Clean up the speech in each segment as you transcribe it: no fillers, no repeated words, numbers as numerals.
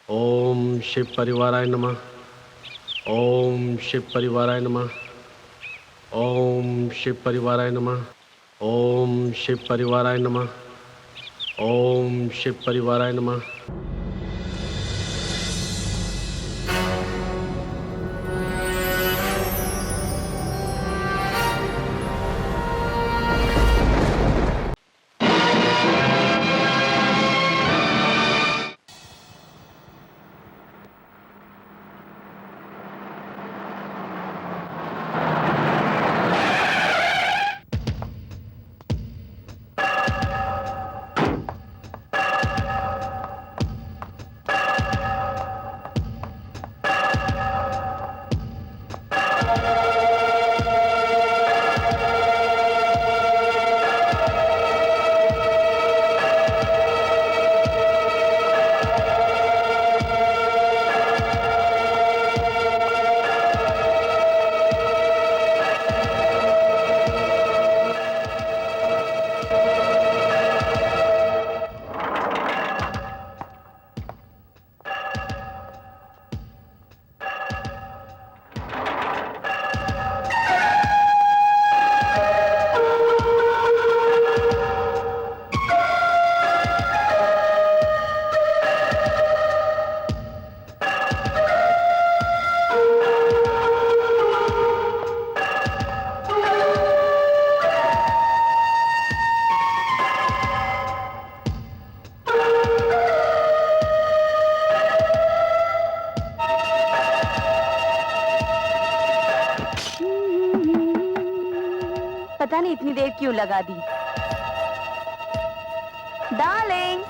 ओम शिव परिवाराय नमः। ओम शिव परिवाराय नमः। ओम शिव परिवाराय नमः। ओम शिव परिवाराय नमः। ओम शिव परिवाराय नमः। पता नहीं इतनी देर क्यों लगा दी। डार्लिंग,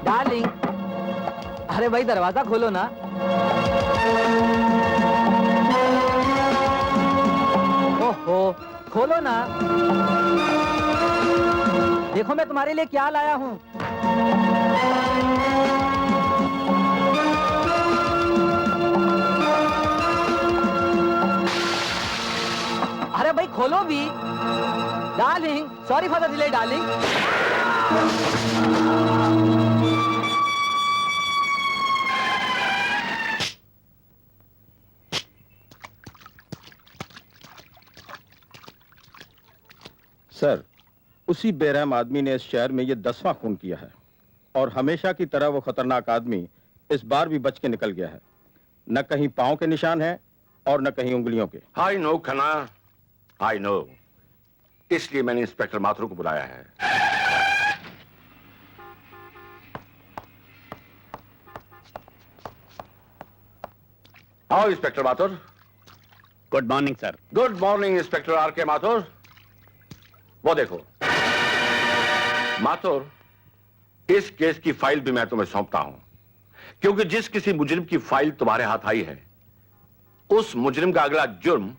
डार्लिंग, अरे भाई दरवाजा खोलो ना। ओहो, खोलो ना। देखो मैं तुम्हारे लिए क्या लाया हूँ। अरे भाई खोलो भी। Darling, sorry for the delay darling. Sir, उसी बेरहम आदमी ने इस शहर में ये 10वां खून किया है और हमेशा की तरह वो खतरनाक आदमी इस बार भी बच के निकल गया है। न कहीं पांव के निशान हैं और न कहीं उंगलियों के। I know Khanna, I know. इसलिए मैंने इंस्पेक्टर माथुर को बुलाया है। आओ inspector Mathur. Good morning sir. Good morning inspector are के माथुर। वो देखो माथुर, इस केस की फाइल भी मैं तुम्हें सौंपता हूं, क्योंकि जिस किसी मुजरिम की फाइल तुम्हारे हाथ आई है, उस मुजरिम का अगला जुर्म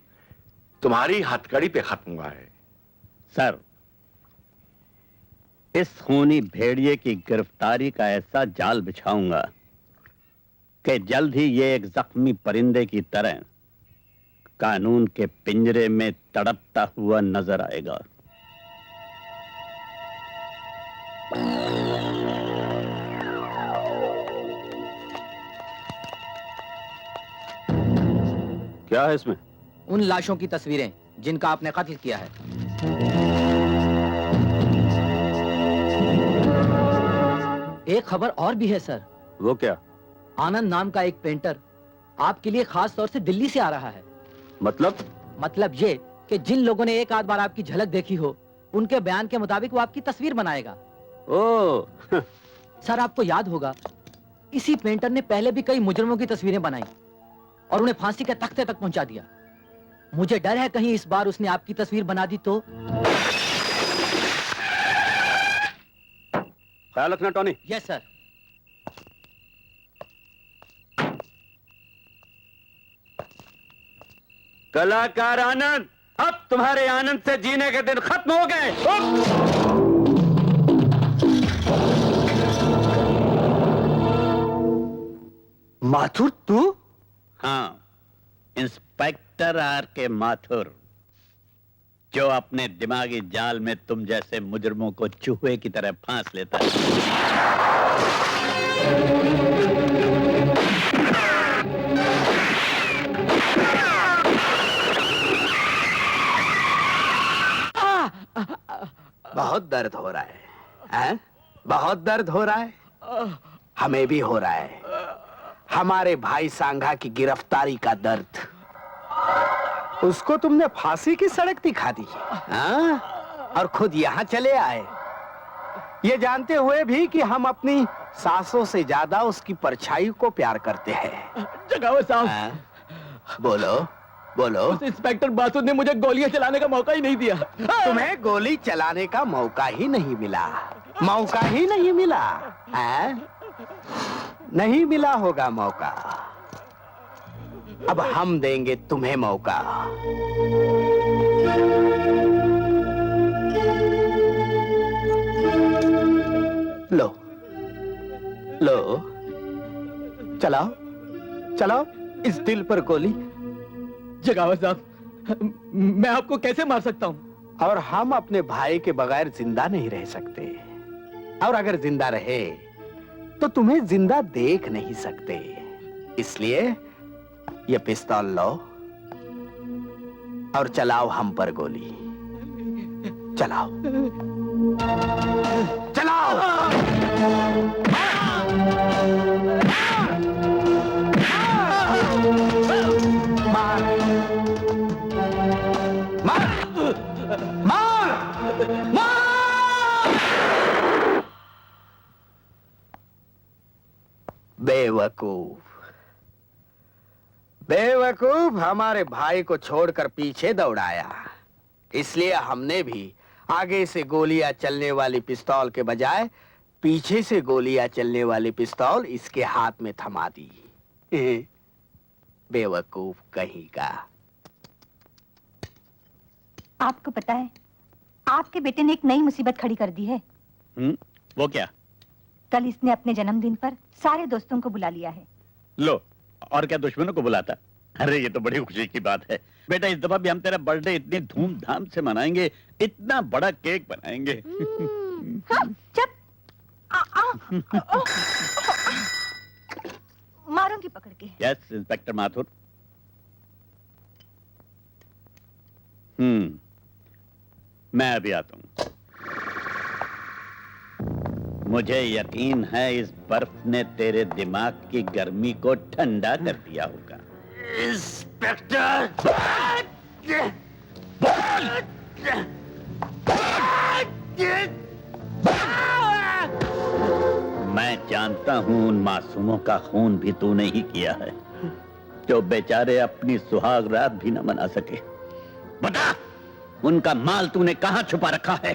तुम्हारी हथकड़ी पे खत्म हुआ है। सर, इस खूनी भेड़िए की गिरफ्तारी का ऐसा जाल बिछाऊंगा कि जल्द ही ये एक जख्मी परिंदे की तरह कानून के पिंजरे में तड़पता हुआ नजर आएगा। क्या है इसमें? उन लाशों की तस्वीरें जिनका आपने कत्ल किया है। एक खबर और भी है सर। वो क्या? आनंद नाम का एक पेंटर आपके लिए खास तौर से दिल्ली से आ रहा है। मतलब ये कि जिन लोगों ने एक आध बार आपकी झलक देखी हो, उनके बयान के मुताबिक वो आपकी तस्वीर बनाएगा। ओह सर, आपको याद होगा इसी पेंटर ने पहले भी कई मुजरिमों की तस्वीरें बनाई और उन्हें फांसी के तख्ते तक पहुंचा दिया। मुझे डर है कहीं इस बार उसने आपकी तस्वीर बना दी तो। ख्याल रखना टॉनी। Yes sir. कलाकार आनंद, अब तुम्हारे आनंद से जीने के दिन खत्म हो गए। माथुर तू? हाँ, इंस्पेक्टर आर के माथुर, जो अपने दिमागी जाल में तुम जैसे मुजरमों को चूहे की तरह फांस लेता है। बहुत दर्द हो रहा है, हैं? बहुत दर्द हो रहा है। हमें भी हो रहा है। हमारे भाई सांघा की गिरफ्तारी का दर्द। उसको तुमने फांसी की सड़क दिखा दी, हाँ? और खुद यहाँ चले आए, ये जानते हुए भी कि हम अपनी सांसों से ज्यादा उसकी परछाई को प्यार करते हैं। जगावत साहब, हाँ? बोलो बोलो। उस इंस्पेक्टर माथुर ने मुझे गोलियां चलाने का मौका ही नहीं दिया। तुम्हें गोली चलाने का मौका ही नहीं मिला, मौका ही नहीं मिला, हैं? नहीं मिला होगा मौका। अब हम देंगे तुम्हें मौका। लो लो, चलाओ चलाओ इस दिल पर गोली। जगावत साहब, मैं आपको कैसे मार सकता हूँ? और हम अपने भाई के बगैर जिंदा नहीं रह सकते, और अगर जिंदा रहे तो तुम्हें जिंदा देख नहीं सकते। इसलिए ये पिस्तौल लो और चलाओ हम पर गोली। चलाओ चलाओ। मार मार मार मार। बेवकूफ बेवकूफ, हमारे भाई को छोड़कर पीछे दौड़ाया। इसलिए हमने भी आगे से गोलियां चलने वाली पिस्तौल के बजाय पीछे से गोलियां चलने वाली पिस्तौल इसके हाथ में थमा दी। बेवकूफ कहीं का। आपको पता है, आपके बेटे ने एक नई मुसीबत खड़ी कर दी है। वो क्या? कल इसने अपने जन्मदिन पर सारे दोस्तों को बुला लिया है। लो, और क्या दुश्मनों को बुलाता? अरे ये तो बड़ी खुशी की बात है बेटा। इस दफा भी हम तेरा बर्थडे इतनी धूमधाम से मनाएंगे, इतना बड़ा केक बनाएंगे। हाँ, चुप। मारूंगी पकड़ के। Yes inspector Mathur. मैं अभी आता हूं। मुझे यकीन है इस बर्फ ने तेरे दिमाग की गर्मी को ठंडा कर दिया होगा। इंस्पेक्टर, मैं जानता हूं उन मासूमों का खून भी तूने ही किया है, जो बेचारे अपनी सुहाग रात भी न मना सके। बता, उनका माल तूने कहां छुपा रखा है?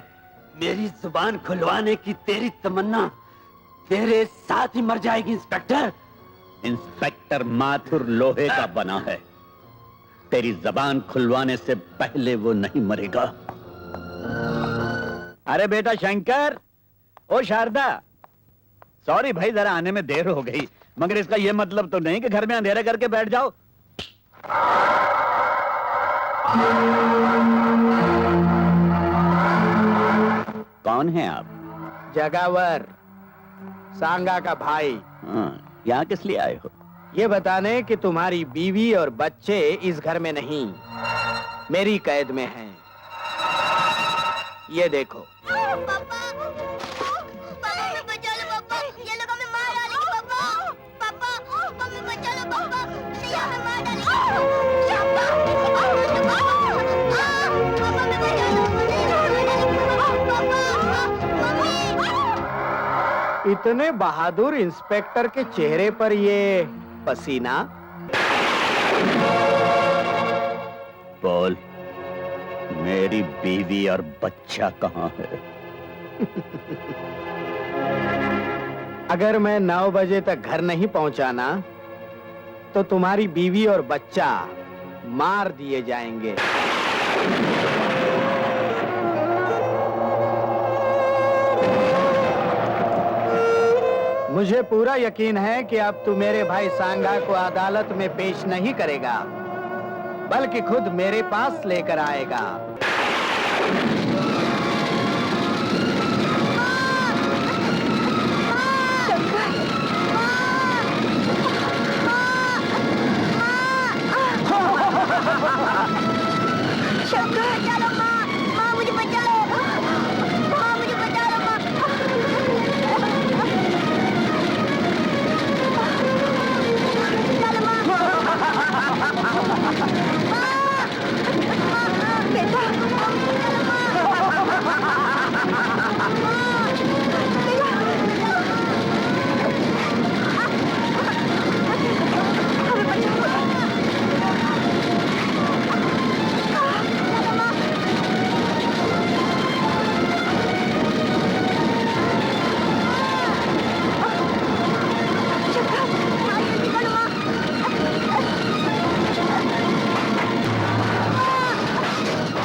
मेरी जुबान खुलवाने की तेरी तमन्ना तेरे साथ ही मर जाएगी इंस्पेक्टर। इंस्पेक्टर माथुर लोहे का बना है, तेरी जबान खुलवाने से पहले वो नहीं मरेगा। अरे बेटा शंकर, ओ शारदा, सॉरी भाई जरा आने में देर हो गई, मगर इसका यह मतलब तो नहीं कि घर में अंधेरा करके बैठ जाओ। कौन है आप? जगावर, सांगा का भाई। हाँ, यहाँ किस लिए आए हो? ये बताने कि तुम्हारी बीवी और बच्चे इस घर में नहीं, मेरी कैद में हैं। ये देखो। इतने बहादुर इंस्पेक्टर के चेहरे पर ये पसीना। बोल, मेरी बीवी और बच्चा कहाँ है? अगर मैं 9 बजे तक घर नहीं पहुंचाना तो तुम्हारी बीवी और बच्चा मार दिए जाएंगे। मुझे पूरा यकीन है कि अब तू मेरे भाई सांगा को अदालत में पेश नहीं करेगा, बल्कि खुद मेरे पास लेकर आएगा। शंकर, चलो माँ, माँ मुझे बचा लो, माँ मुझे बचा लो माँ। चलो माँ, बेटा, चलो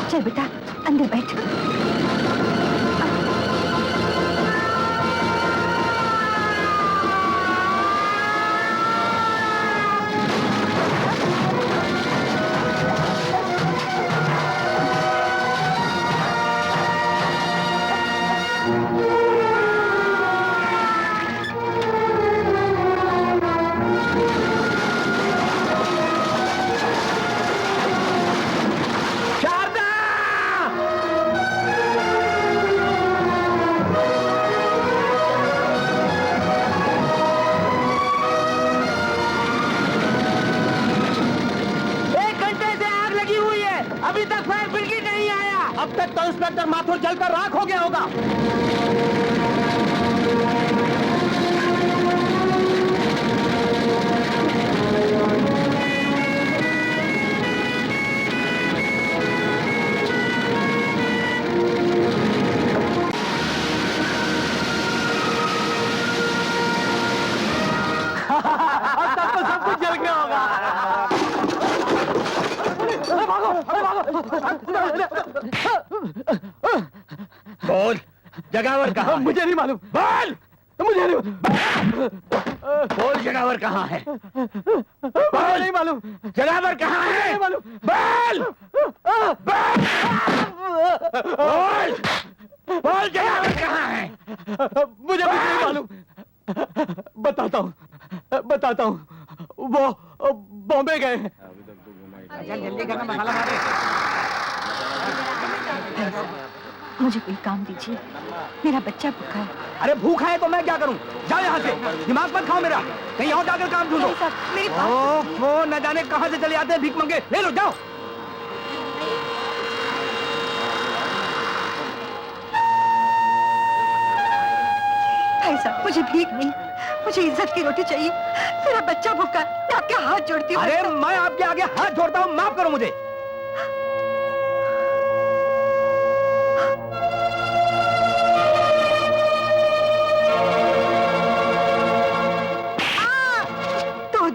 चल बेटा, अंदर बैठ। अब तक तो इंस्पेक्टर माथुर जलकर राख हो गया होगा। अब तक तो सब कुछ जल गया होगा। बोल, जगावर कहाँ? मुझे नहीं मालूम। बोल, मुझे नहीं बोल, जगावर कहाँ है? बोल, नहीं मालूम। जगावर कहाँ है? नहीं मालूम। बोल, बोल, बोल, जगावर कहाँ है? मुझे कुछ नहीं मालूम। बताता हूँ। वो बॉम्बे गए हैं। जल्दी करना, मसाला मारे। मुझे कोई काम दीजिए, मेरा बच्चा भूखा है। अरे भूखा है तो मैं क्या करूं? जाओ यहाँ से, दिमाग मत खाओ मेरा। कहीं और जाकर काम ढूंढो। मेरी वो न जाने कहाँ से चले आते हैं भीख मंगे। ले लो, जाओ। भाई साहब, मुझे भीख नहीं, मुझे इज्जत की रोटी चाहिए। मेरा बच्चा भूखा है, मैं आपके हाथ जोड़ती हूँ। अरे मैं आपके आगे हाथ जोड़ता हूँ, माफ करो मुझे।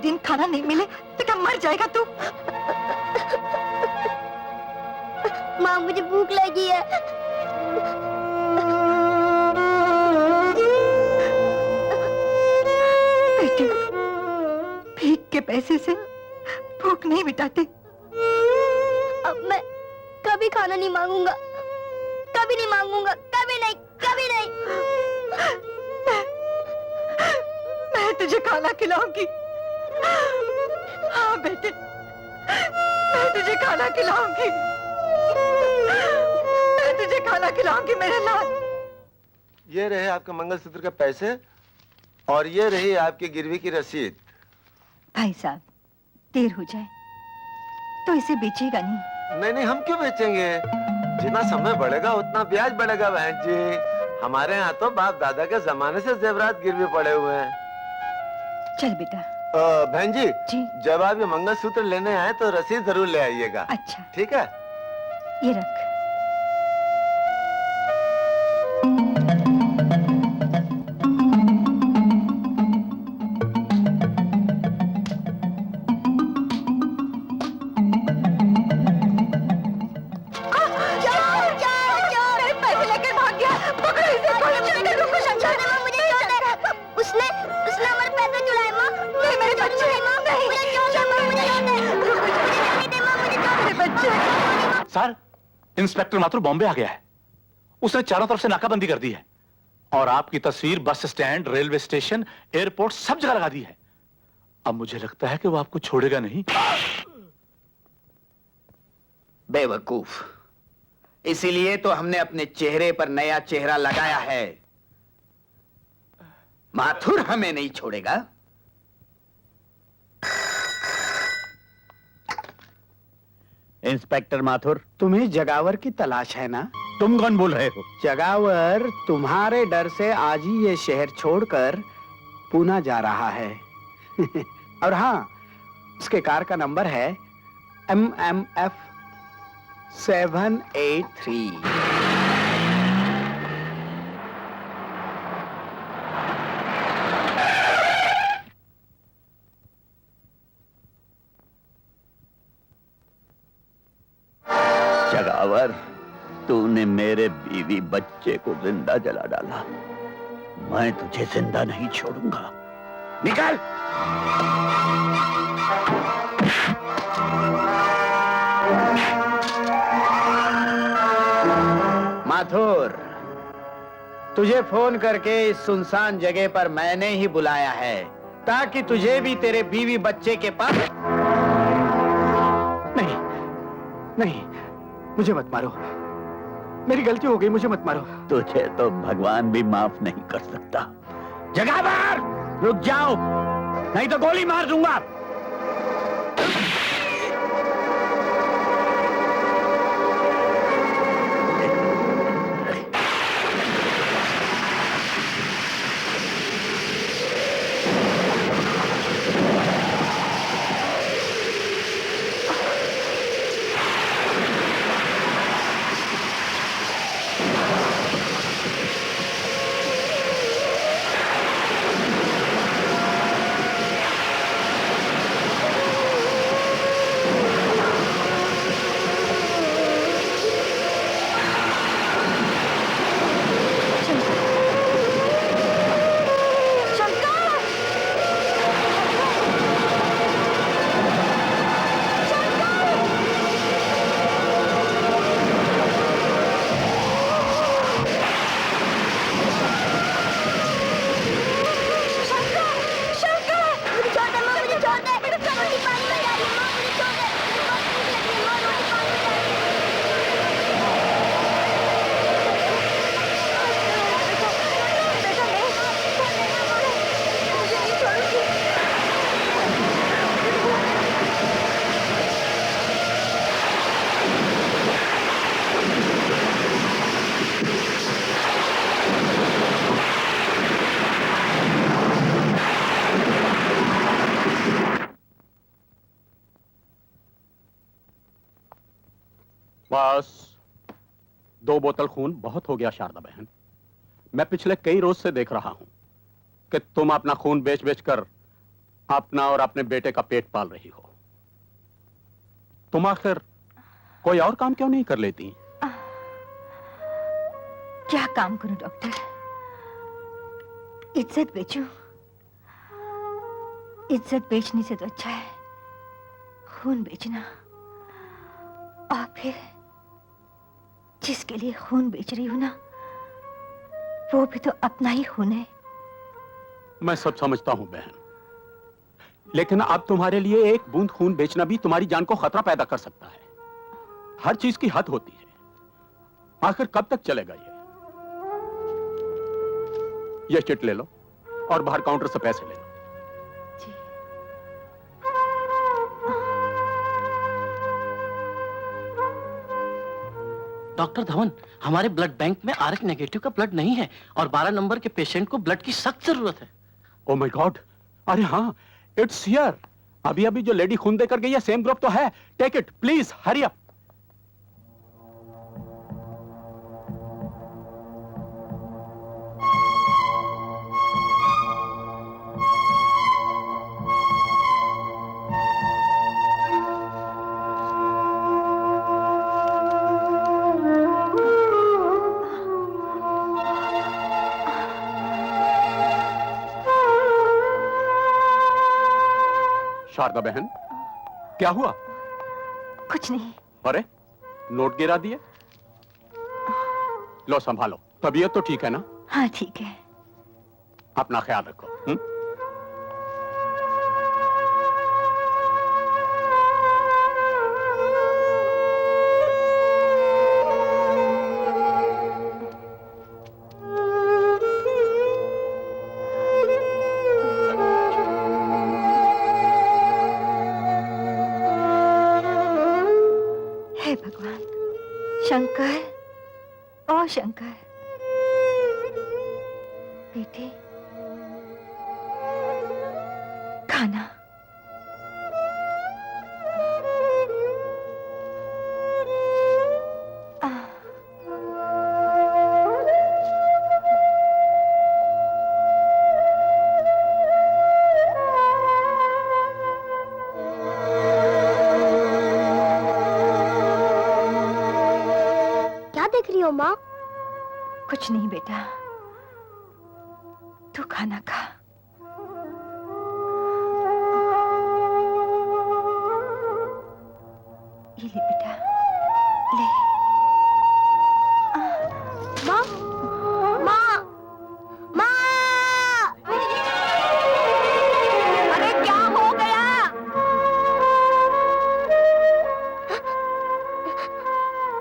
दिन खाना नहीं मिले तो क्या मर जाएगा तू? माँ मुझे भूख लगी है। बेटे, भीख के पैसे से भूख नहीं मिटाते। अब मैं कभी खाना नहीं मांगूंगा, कभी नहीं मांगूंगा, कभी नहीं, कभी नहीं। मैं तुझे खाना खिलाऊंगी। हाँ बेटे, मैं तुझे खाना खिलाऊंगी। मैं तुझे खाना खिलाऊंगी मेरे लाल। ये रहे आपके मंगलसूत्र के पैसे और ये रही आपकी गिरवी की रसीद। भाई साहब, देर हो जाए तो इसे बेचेगा नहीं? नहीं, हम क्यों बेचेंगे? जितना समय बढ़ेगा उतना ब्याज बढ़ेगा बहन जी। हमारे यहाँ तो बाप दादा के जमाने से जेवरात गिरवी पड़े हुए हैं। चल बेटा। बहन जी, जब आप ये मंगलसूत्र लेने आए तो रसीद जरूर ले आइएगा। अच्छा, ठीक है? ये रख। सर, इंस्पेक्टर माथुर बॉम्बे आ गया है। उसने चारों तरफ से नाकाबंदी कर दी है और आपकी तस्वीर bus stand, railway station, airport सब जगह लगा दी है। अब मुझे लगता है कि वो आपको छोड़ेगा नहीं। बेवकूफ, इसीलिए तो हमने अपने चेहरे पर नया चेहरा लगाया है। माथुर हमें नहीं छोड़ेगा। इंस्पेक्टर माथुर, तुम्हें जगावर की तलाश है ना? तुम कौन बोल रहे हो? जगावर तुम्हारे डर से आज ही ये शहर छोड़कर पूना जा रहा है। और हाँ, उसके कार का नंबर है MMF 783। जगावर, तूने मेरे बीवी बच्चे को जिंदा जला डाला। मैं तुझे जिंदा नहीं छोड़ूंगा। निकल! माथुर, तुझे फोन करके इस सुनसान जगह पर मैंने ही बुलाया है ताकि तुझे भी तेरे बीवी बच्चे के पास। नहीं, नहीं, मुझे मत मारो। मेरी गलती हो गई, मुझे मत मारो। तुझे तो भगवान भी माफ नहीं कर सकता। जगावर, रुक जाओ, नहीं तो गोली मार दूंगा। बस 2 बोतल खून बहुत हो गया शारदा बहन। मैं पिछले कई रोज से देख रहा हूं कि तुम अपना खून बेच बेच कर अपना और अपने बेटे का पेट पाल रही हो। तुम आखिर कोई और काम क्यों नहीं कर लेती? क्या काम करूं डॉक्टर? इज्जत बेचूं? इज्जत बेचने से तो अच्छा है खून बेचना। और फिर जिसके लिए खून बेच रही हूं ना, वो भी तो अपना ही खून है। मैं सब समझता हूं बहन, लेकिन अब तुम्हारे लिए एक बूंद खून बेचना भी तुम्हारी जान को खतरा पैदा कर सकता है। हर चीज की हद होती है। आखिर कब तक चलेगा ये चिट ले लो और बाहर काउंटर से पैसे ले लो। डॉक्टर धवन, हमारे ब्लड बैंक में RH नेगेटिव का ब्लड नहीं है और 12 नंबर के पेशेंट को ब्लड की सख्त जरूरत है। Oh my God! अरे हाँ, इट्स हियर। अभी अभी जो लेडी खून देकर गई है सेम ग्रुप तो है। Take it please, hurry up. Sharda बहन, क्या हुआ? कुछ नहीं। अरे नोट गिरा दिए। लो संभालो, तबीयत तो ठीक है ना? हाँ ठीक है। अपना ख्याल रखो। हे भगवान, शंकर, ओ शंकर, बेटे खाना। क्या देख रही हो माँ? कुछ नहीं बेटा, तू खाना खा। ये ले बेटा, ले। माँ, माँ, माँ! अरे क्या हो गया?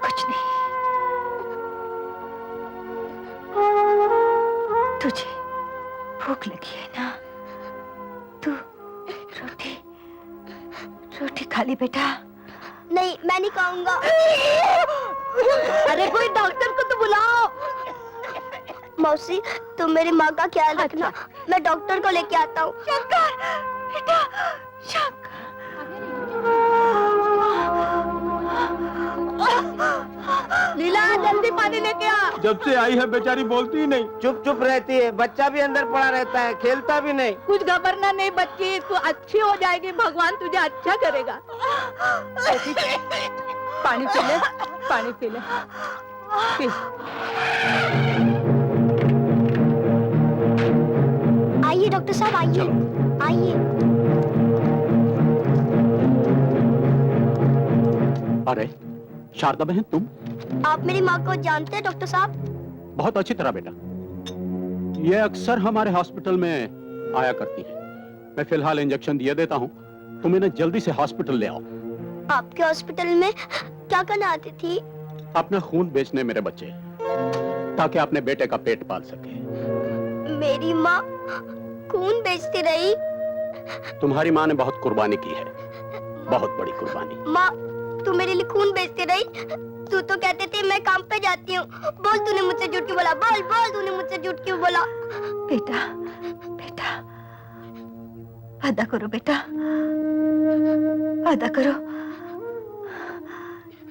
कुछ नहीं। तुझे भूख लगी है ना? तू रोटी खा ली बेटा। नहीं, मैं नहीं खाऊंगा। अरे कोई डॉक्टर को तो बुलाओ। मौसी, तुम मेरी माँ का ख्याल रखना। मैं डॉक्टर को लेके आता हूँ। शंकर, बेटा, शंकर। लीला, जल्दी पानी लेके आ। जब से आई है बेचारी बोलती ही नहीं, चुप चुप रहती है। बच्चा भी अंदर पड़ा रहता है, खेलता भी नहीं। कुछ घबरना नहीं बच्ची, तू अच्छी हो जाएगी, भगवान तुझे अच्छा करेगा। पानी पी ले, पानी पी ले, पी। आइए डॉक्टर साहब, आइए आइए। अरे शारदा बहन, तुम? आप मेरी माँ को जानते हैं डॉक्टर साहब? बहुत अच्छी तरह बेटा। ये अक्सर हमारे हॉस्पिटल में आया करती है। मैं फिलहाल इंजेक्शन दिए देता हूँ, तुम इन्हें जल्दी से हॉस्पिटल ले आओ। आपके हॉस्पिटल में क्या करने आती थी? अपना खून बेचने मेरे बच्चे, ताकि अपने बेटे का पेट पाल सके। मेरी माँ खून बेचती रही? तुम्हारी माँ ने बहुत कुर्बानी की है, बहुत बड़ी कुर्बानी। माँ, तू मेरे लिए खून बेचती रही? तू तो कहते थे मैं काम पे जाती हूँ। बोल, तूने मुझसे झूठ क्यों बोला? बोल बोल, तूने मुझसे झूठ क्यों बोला? बेटा, बेटा, वादा करो बेटा, वादा करो,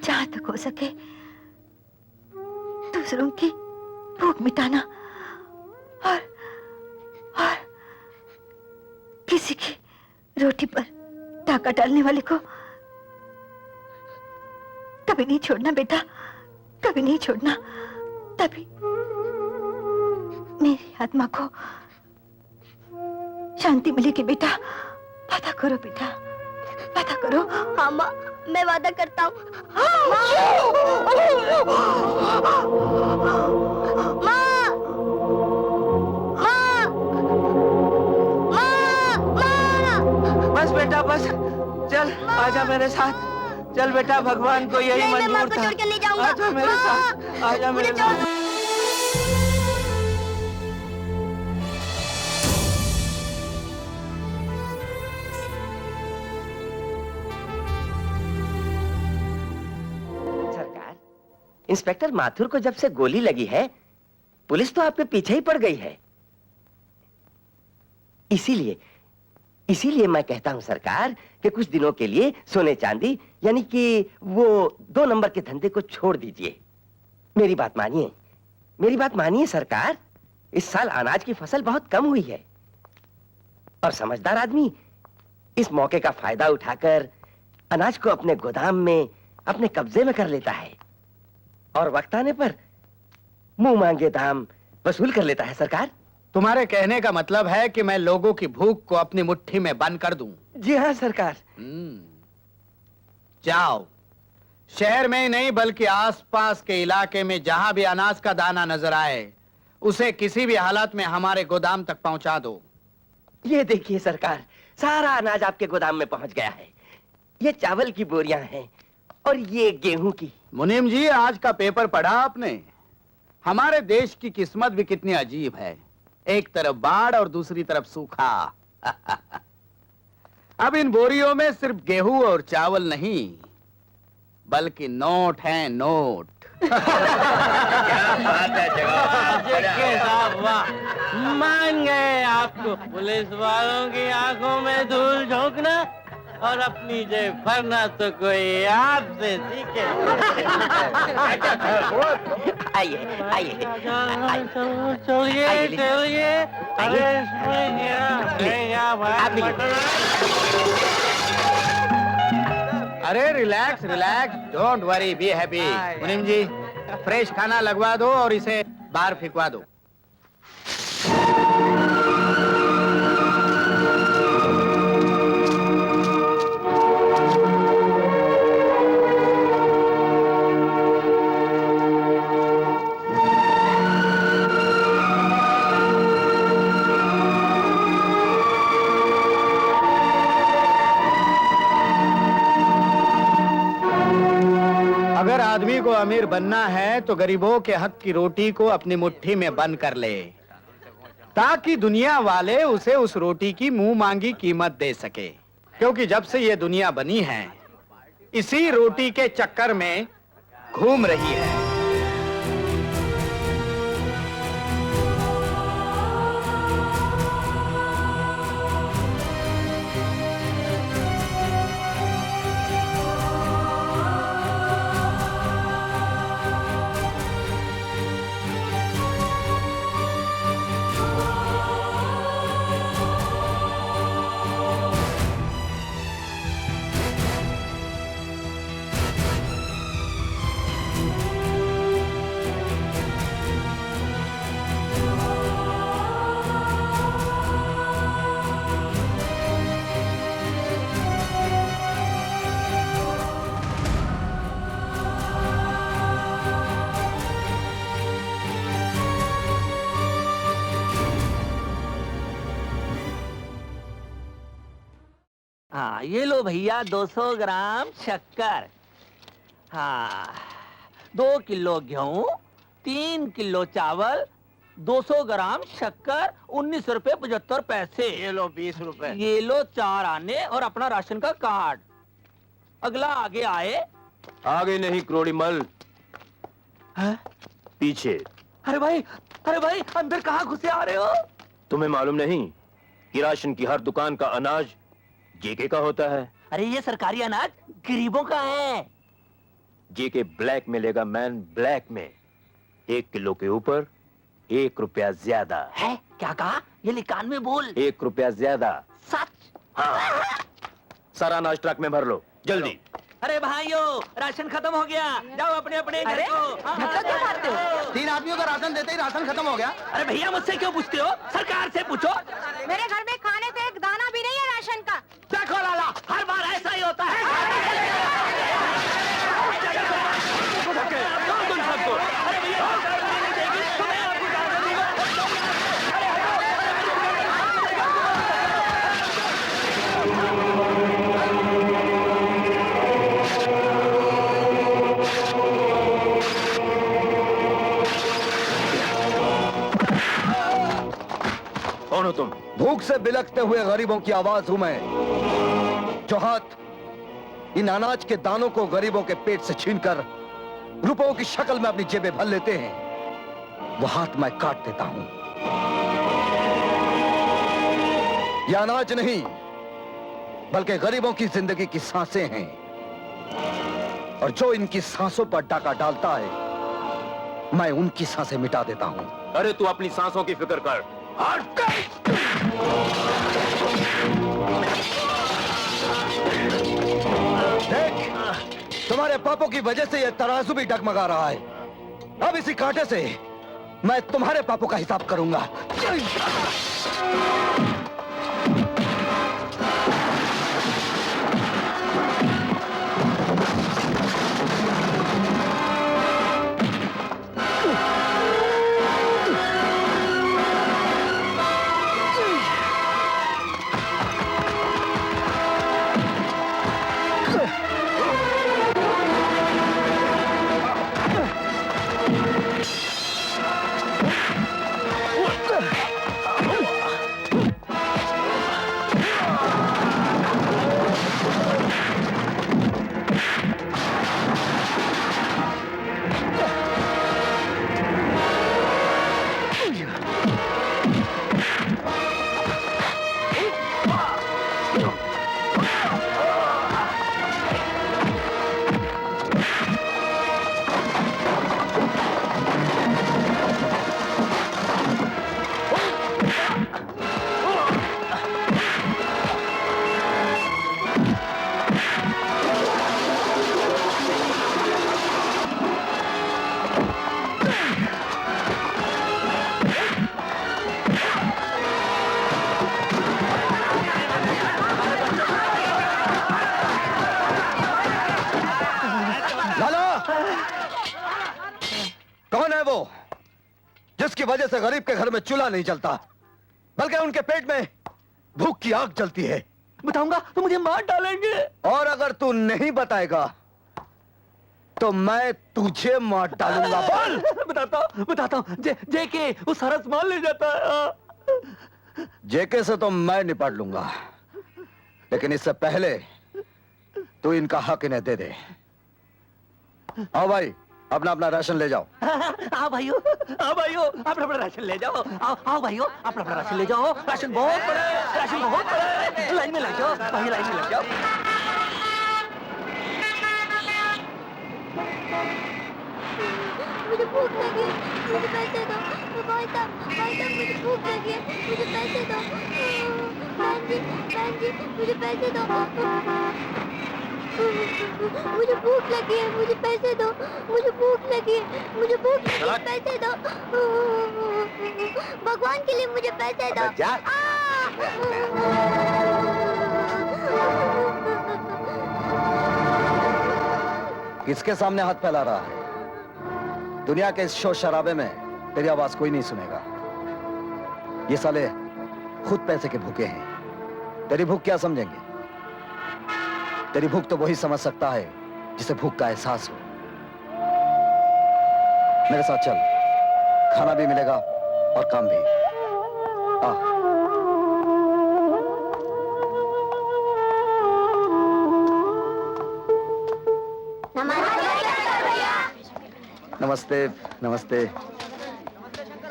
जहां तक हो सके दूसरों की भूख मिटाना और किसी की रोटी पर डाका डालने वाले को कभी नहीं छोड़ना बेटा, कभी नहीं छोड़ना। तभी मेरी आत्मा को शांति मिलेगी बेटा। वादा करो बेटा, वादा करो। हाँ माँ, मैं वादा करता हूँ। बस बेटा बस, चल आजा मेरे साथ। चल बेटा, भगवान को यही नहीं, मैं माँ मंजूर को था। छोड़ के नहीं जाऊंगा। आजा मेरे साथ, आजा मेरे साथ। सरकार, इंस्पेक्टर माथुर को जब से गोली लगी है, पुलिस तो आपके पीछे ही पड़ गई है। इसीलिए मैं कहता हूं सरकार कि कुछ दिनों के लिए सोने चांदी यानी कि वो 2 नंबर के धंधे को छोड़ दीजिए। मेरी बात मानिए, मेरी बात मानिए सरकार। इस साल अनाज की फसल बहुत कम हुई है और समझदार आदमी इस मौके का फायदा उठाकर अनाज को अपने गोदाम में अपने कब्जे में कर लेता है और वक्त आने पर मुंह मांगे दाम वसूल कर लेता है। सरकार, तुम्हारे कहने का मतलब है कि मैं लोगों की भूख को अपनी मुट्ठी में बंद कर दूं? जी हाँ सरकार। जाओ, शहर में ही नहीं बल्कि आसपास के इलाके में जहां भी अनाज का दाना नजर आए उसे किसी भी हालत में हमारे गोदाम तक पहुंचा दो। ये देखिए सरकार, सारा अनाज आपके गोदाम में पहुंच गया है। ये चावल की बोरियां हैं और ये गेहूं की। मुनीम जी, आज का पेपर पढ़ा आपने? हमारे देश की किस्मत भी कितनी अजीब है, एक तरफ बाढ़ और दूसरी तरफ सूखा। अब इन बोरियों में सिर्फ गेहूं और चावल नहीं बल्कि नोट हैं, नोट। क्या बात है जनाब, वाह, मान गए आपको पुलिस वालों की आंखों में धूल झोंकना और अपनी जेब भरना तो कोई आपसे सीखे। आइए आइए चलिए चलिए। अरे relax relax, don't worry, be happy. मुनीम जी, फ्रेश खाना लगवा दो और इसे बाहर फेंकवा दो। अगर आदमी को अमीर बनना है तो गरीबों के हक की रोटी को अपनी मुट्ठी में बंद कर ले, ताकि दुनिया वाले उसे उस रोटी की मुंह मांगी कीमत दे सके। क्योंकि जब से ये दुनिया बनी है इसी रोटी के चक्कर में घूम रही है। हाँ, ये लो भैया 200 ग्राम शक्कर। हाँ, 2 किलो गेहूं, 3 किलो चावल, 200 ग्राम शक्कर, 19 रुपए 75 पैसे। ये लो 20 रुपए। ये लो 4 आने और अपना राशन का कार्ड। अगला आगे आए। आगे नहीं क्रोड़ी मल, पीछे। अरे भाई अंदर कहाँ घुसे आ रहे हो? तुम्हें मालूम नहीं कि राशन की हर दुकान का अनाज जेके का होता है? अरे ये सरकारी अनाज गरीबों का है। जेके ब्लैक में लेगा मैन, ब्लैक में 1 किलो के ऊपर 1 रुपया ज्यादा है। क्या कहा? ये लिकान में बोल। 1 रुपया ज्यादा। सच? हाँ, सारा अनाज ट्रक में भर लो जल्दी। अरे भाइयों, राशन खत्म हो गया, जाओ अपने अपने घर को। धक्का क्यों मारते हो? 3 आदमियों का राशन देते ही राशन खत्म हो गया। अरे भैया मुझसे क्यों पूछते हो? सरकार से पूछो। मेरे घर में खाने को एक दाना भी नहीं है राशन का। देखो लाला, हर बार ऐसा ही होता है। कौन हो तुम? भूख से बिलखते हुए गरीबों की आवाज हूं मैं, जो हाथ इन अनाज के दानों को गरीबों के पेट से छीनकर रुपयों की शक्ल में अपनी जेबें भर लेते हैं, वो हाथ मैं काट देता हूं। यह अनाज नहीं बल्कि गरीबों की जिंदगी की सांसें हैं, और जो इनकी सांसों पर डाका डालता है मैं उनकी सांसें मिटा देता हूं। अरे तू अपनी सांसों की फिक्र कर। देख, तुम्हारे पापों की वजह से यह तराजू भी डगमगा रहा है। अब इसी कांटे से मैं तुम्हारे पापों का हिसाब करूंगा। जिसकी वजह से गरीब के घर में चूल्हा नहीं जलता, बल्कि उनके पेट में भूख की आग जलती है। बताऊंगा तो मुझे मार डालेंगे। और अगर तू नहीं बताएगा तो मैं तुझे मार डालूंगा। बोल। बताता हूँ। जेके वो सारा सामान ले जाता है। जेके से तो मैं निपट लूंगा, लेकिन इससे पहले तू इनका हक इन्हें दे दे। आओ भाई, अपना अपना राशन ले जाओ। आओ भाइयों, अपना अपना राशन ले जाओ। आओ भाइयों, अपना अपना राशन ले जाओ। राशन बहुत बड़ा है, राशन बहुत बड़ा है। लाइन में लग जाओ भाई, लाइन में लग जाओ। मुझे भूख लगी है, मुझे पैसे दो। भाई साहब मुझे भूख लगी है, मुझे पैसे दो। बहन जी मुझे पैसे दो। मुझे भूख लगी है, मुझे पैसे दो। मुझे भूख लगी है, मुझे भूख लगी है, पैसे दो। भगवान के लिए मुझे पैसे दो। किसके सामने हाथ फैला रहा है? दुनिया के इस शोर शराबे में तेरी आवाज कोई नहीं सुनेगा। ये साले खुद पैसे के भूखे हैं, तेरी भूख क्या समझेंगे? तेरी भूख तो वही समझ सकता है जिसे भूख का एहसास हो। मेरे साथ चल, खाना भी मिलेगा और काम भी। आ। नमस्ते नमस्ते।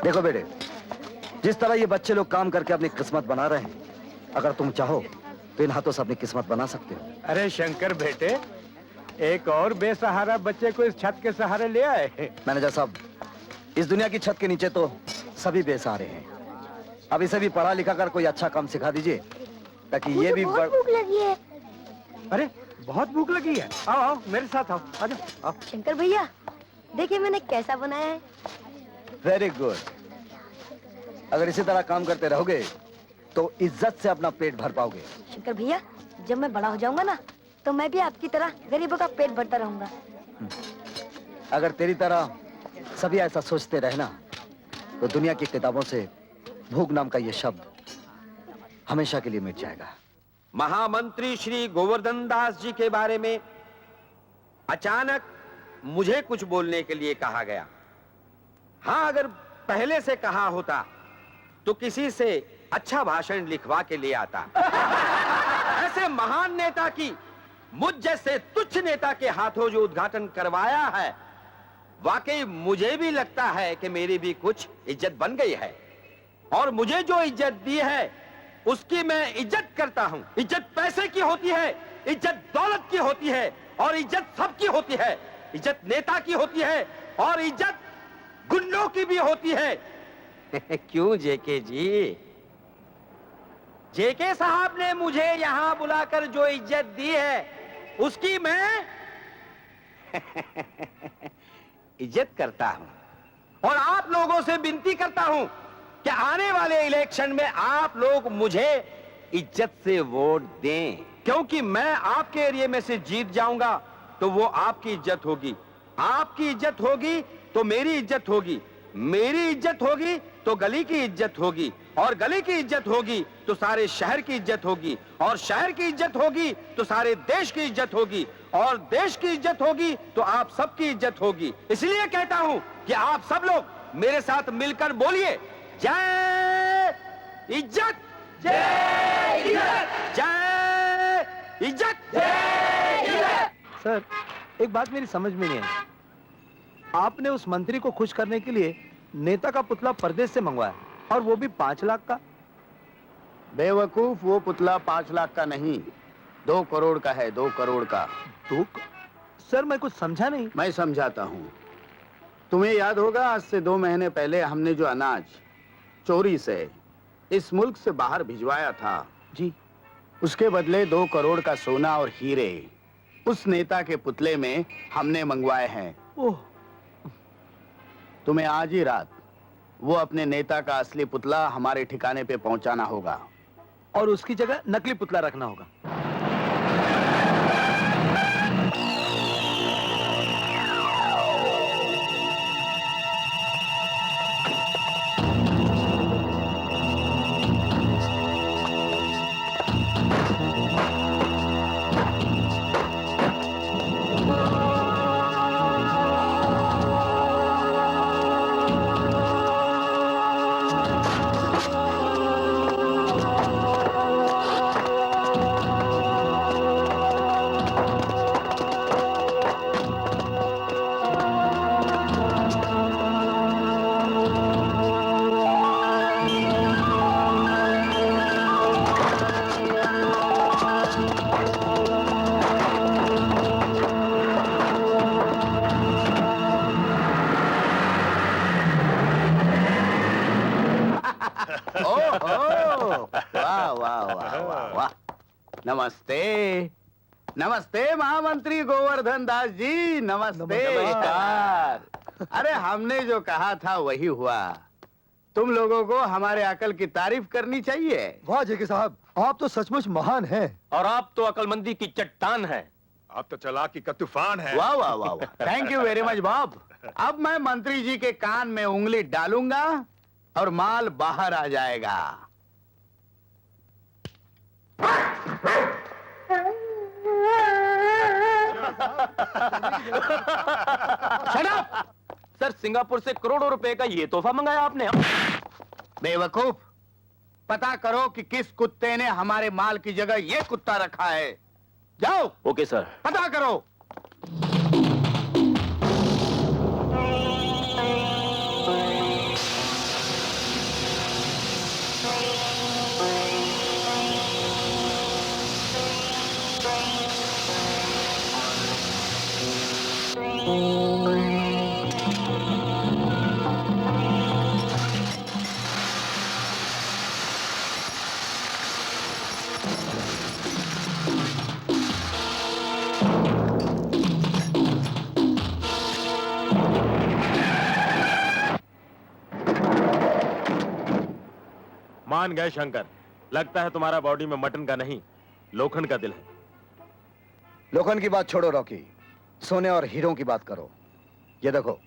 देखो बेटे, जिस तरह ये बच्चे लोग काम करके अपनी किस्मत बना रहे हैं, अगर तुम चाहो तो इन हाथों से अपनी किस्मत बना सकते हो। अरे शंकर बेटे, एक और बेसहारा बच्चे को इस छत के सहारे ले आए। मैनेजर साहब, इस दुनिया की छत के नीचे तो सभी बेसहारे हैं। अब इसे भी पढ़ा लिखा कर कोई अच्छा काम सिखा दीजिए, ताकि ये भी बहुत भूख लगी है। अरे बहुत भूख लगी है। आओ आओ मेरे साथ आओ, आ जाओ। शंकर भैया, देखिए मैंने कैसा बनाया है। Very good. अगर इसी तरह काम करते रहोगे तो इज्जत से अपना पेट भर पाओगे। शंकर भैया, जब मैं बड़ा हो जाऊंगा ना, तो मैं भी आपकी तरह गरीबों का पेट भरता रहूंगा। अगर तेरी तरह सभी ऐसा सोचते रहना, तो दुनिया की किताबों से भूख नाम का ये शब्द हमेशा के लिए मिट जाएगा। महामंत्री श्री गोवर्धन दास जी के बारे में अचानक मुझे कुछ बोलने के लिए कहा गया। हाँ, अगर पहले से कहा होता तो किसी से अच्छा भाषण लिखवा के ले आता। ऐसे महान नेता की मुझ जैसे तुच्छ नेता के हाथों जो उद्घाटन करवाया है, वाकई मुझे भी लगता है कि मेरी भी कुछ इज्जत बन गई है। और मुझे जो इज्जत दी है उसकी मैं इज्जत करता हूं। इज्जत पैसे की होती है, इज्जत दौलत की होती है, और इज्जत सबकी होती है। इज्जत नेता की होती है और इज्जत गुंडों की भी होती है। क्यों जेके जी? जेके साहब ने मुझे यहां बुलाकर जो इज्जत दी है उसकी मैं इज्जत करता हूं। और आप लोगों से विनती करता हूं कि आने वाले इलेक्शन में आप लोग मुझे इज्जत से वोट दें, क्योंकि मैं आपके एरिया में से जीत जाऊंगा तो वो आपकी इज्जत होगी, आपकी इज्जत होगी तो मेरी इज्जत होगी, मेरी इज्जत होगी तो गली की इज्जत होगी, और गली की इज्जत होगी तो सारे शहर की इज्जत होगी, और शहर की इज्जत होगी तो सारे देश की इज्जत होगी, और देश की इज्जत होगी तो आप सबकी इज्जत होगी। इसलिए कहता हूं कि आप सब लोग मेरे साथ मिलकर बोलिए, जय इज्जत, जय इज्जत, जय इज्जत, जय इज्जत। सर, एक बात मेरी समझ में नहीं आई। आपने उस मंत्री को खुश करने के लिए नेता का पुतला परदेश से मंगवाया, और वो भी 5 लाख का। बेवकूफ, वो पुतला 5 लाख का नहीं, 2 करोड़ का है। 2 करोड़ का। सर, मैं कुछ समझा नहीं। मैं समझाता हूँ। तुम्हें याद होगा, आज से 2 महीने पहले हमने जो अनाज चोरी से इस मुल्क से बाहर भिजवाया था जी, उसके बदले 2 करोड़ का सोना और हीरे उस नेता के पुतले में हमने मंगवाए हैं। ओह। तुम्हें आज ही रात वो अपने नेता का असली पुतला हमारे ठिकाने पे पहुंचाना होगा, और उसकी जगह नकली पुतला रखना होगा। नमस्ते नमस्ते महामंत्री गोवर्धन दास जी, नमस्ते। नमस्कार। अरे हमने जो कहा था वही हुआ। तुम लोगों को हमारे अकल की तारीफ करनी चाहिए। वाह जेके साहब, आप तो सचमुच महान हैं। और आप तो अकलमंदी की चट्टान है। आप तो चालाकी का तूफान है। वाह वाह वाह, thank you very much Bob. अब मैं मंत्री जी के कान में उंगली डालूंगा और माल बाहर आ जाएगा। सर, सिंगापुर से करोड़ों रुपए का ये तोहफा मंगाया आपने। बेवकूफ, पता करो कि किस कुत्ते ने हमारे माल की जगह ये कुत्ता रखा है। जाओ। Okay sir. पता करो। मान गए शंकर, लगता है तुम्हारा बॉडी में मटन का नहीं लोखंड का दिल है। लोखंड की बात छोड़ो रॉकी, सोने और हीरों की बात करो। ये देखो,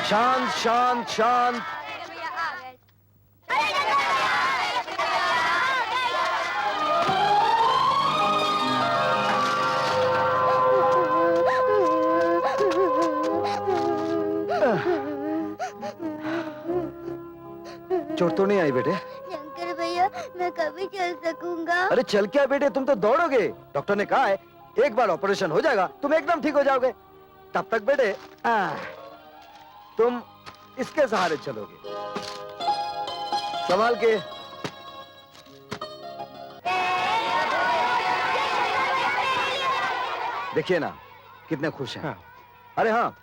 शांत शांत शांत। चोट तो नहीं आई बेटे? शंकर भैया, मैं कभी चल सकूंगा? अरे चल क्या बेटे, तुम तो दौड़ोगे। डॉक्टर ने कहा है एक बार ऑपरेशन हो जाएगा तुम एकदम ठीक हो जाओगे। तब तक बेटे तुम इसके सहारे चलोगे। संभाल के। देखिए ना कितने खुश हैं। अरे हाँ,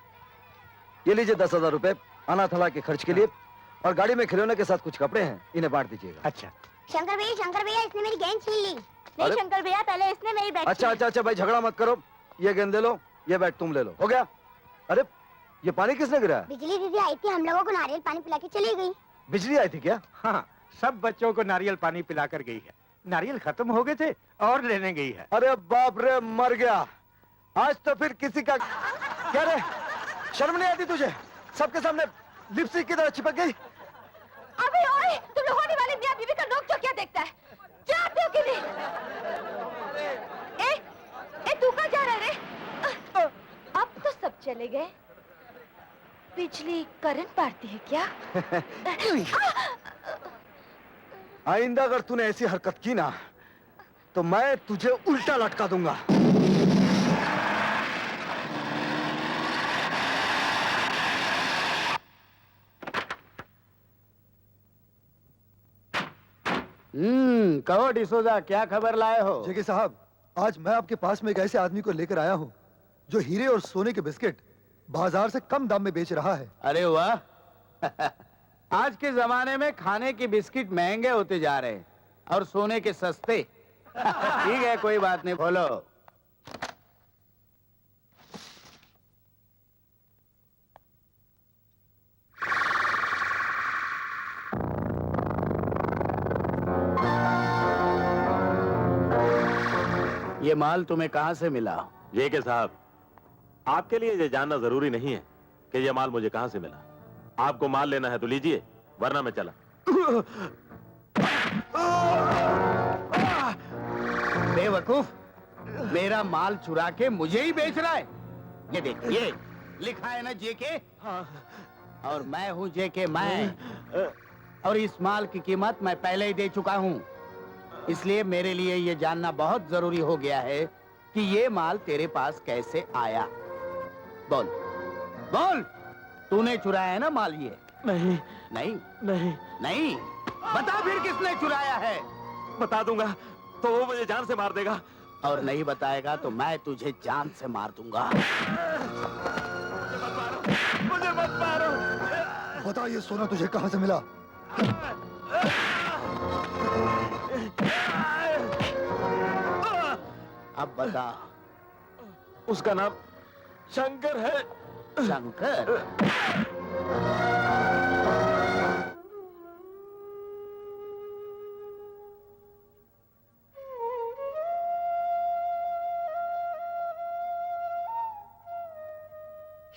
ये लीजिए 10,000 रुपए अनाथालय के खर्च के लिए, और गाड़ी में खिलौने के साथ कुछ कपड़े हैं, इन्हें बांट दीजिएगा। अच्छा शंकर भैया, इसने मेरी गेंद छीन ली। नहीं शंकर भैया, पहले इसने मेरी बैट। अच्छा भाई, झगड़ा मत करो। ये गेंद ले लो, ये बैट तुम ले लो। हो गया? अरे ये पानी किसने गिराया? बिजली दीदी आई थी, हम लोगों को नारियल पानी पिला के चली गई। बिजली आई थी क्या? हाँ, सब बच्चों को नारियल पानी पिलाकर गई है। नारियल खत्म हो गए थे और लेने गई है। अरे बाप रे, मर गया। आज तो फिर किसी का क्या रे, शर्म नहीं आती तुझे? सबके सामने लिपस्टिक की तरह चिपक गई। अबे ओए, तुम लोग होने वाले मियां बीवी का नोक जो क्या देखता है? जाते हो कि नहीं? तू कहाँ जा रहा है रे? अब तो सब चले गए। बिजली करंट मारती है क्या? आइंदा अगर तूने ऐसी हरकत की ना तो मैं तुझे उल्टा लटका दूंगा। कहो डिसोजा, क्या खबर लाए हो? जेके साहब, आज मैं आपके पास में एक ऐसे आदमी को लेकर आया हूँ जो हीरे और सोने के बिस्किट बाजार से कम दाम में बेच रहा है। अरे वाह आज के जमाने में खाने के बिस्किट महंगे होते जा रहे हैं और सोने के सस्ते। ठीक है, कोई बात नहीं, बोलो। ये माल तुम्हें कहां से मिला? जेके साहब, आपके लिए ये जानना जरूरी नहीं है कि ये माल मुझे कहां से मिला। आपको माल लेना है तो लीजिए, वरना मैं चला। बेवकूफ, मेरा माल चुरा के मुझे ही बेच रहा है। ये देख, ये लिखा है ना जेके, और मैं हूं जेके मैं, और इस माल की कीमत मैं पहले ही दे चुका हूं। इसलिए मेरे लिए ये जानना बहुत जरूरी हो गया है कि ये माल तेरे पास कैसे आया। बोल बोल। तूने चुराया है ना माल ये? नहीं नहीं नहीं नहीं। बता फिर किसने चुराया है? बता दूंगा तो वो मुझे जान से मार देगा। और नहीं बताएगा तो मैं तुझे जान से मार दूंगा। मुझे मत मारो। बता ये सोना तुझे कहां से मिला? अब बता। उसका नाम शंकर है। शंकर?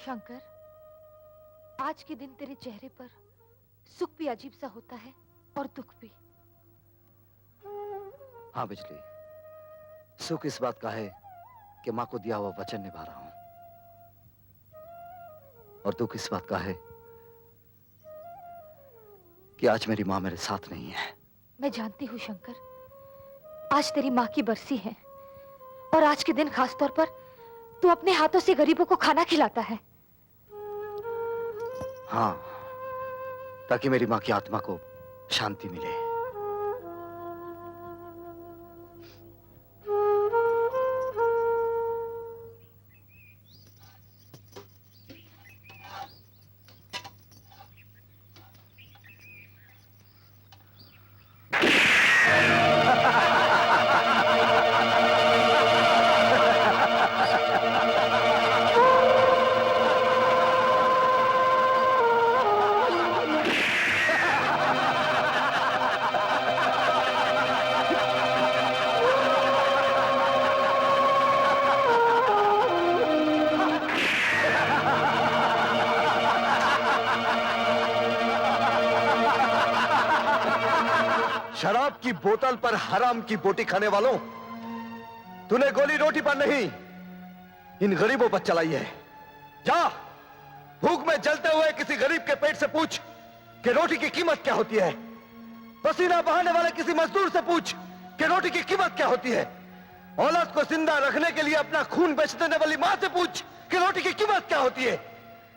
शंकर, आज के दिन तेरे चेहरे पर सुख भी अजीब सा होता है और दुख भी। हाँ बिजली, सुख इस बात का है कि माँ को दिया हुआ वचन निभा रहा हूं, और दुख इस बात का है कि आज मेरी माँ मेरे साथ नहीं है। मैं जानती हूँ शंकर, आज तेरी माँ की बरसी है और आज के दिन खास तौर पर तू अपने हाथों से गरीबों को खाना खिलाता है। हाँ, ताकि मेरी माँ की आत्मा को शांति मिले। शराब की बोतल पर हराम की बोटी खाने वालों, तूने गोली रोटी पर नहीं, इन गरीबों पर चलाई है। जा, भूख में जलते हुए किसी गरीब के पेट से पूछ कि रोटी की कीमत क्या होती है। पसीना बहाने वाले किसी मजदूर से पूछ कि रोटी की कीमत क्या होती है। औलाद को जिंदा रखने के लिए अपना खून बेच देने वाली मां से पूछ कि रोटी की कीमत क्या होती है।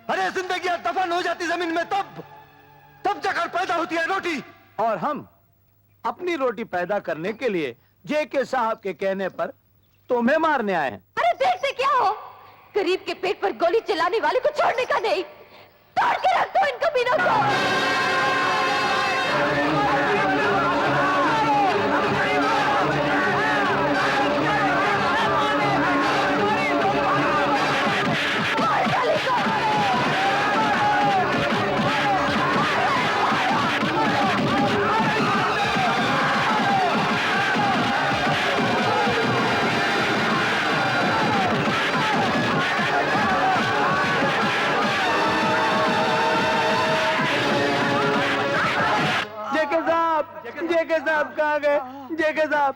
अरे जिंदगी दफन हो जाती जमीन में तब जाकर पैदा होती है रोटी। और हम अपनी रोटी पैदा करने के लिए जेके साहब के कहने पर तुम्हें मारने आए हैं। अरे देखते क्या हो, गरीब के पेट पर गोली चलाने वाले को छोड़ने का नहीं, तोड़ के रख दो इन कमीनों को। जेके साहब कहाँ गए? जेके साहब,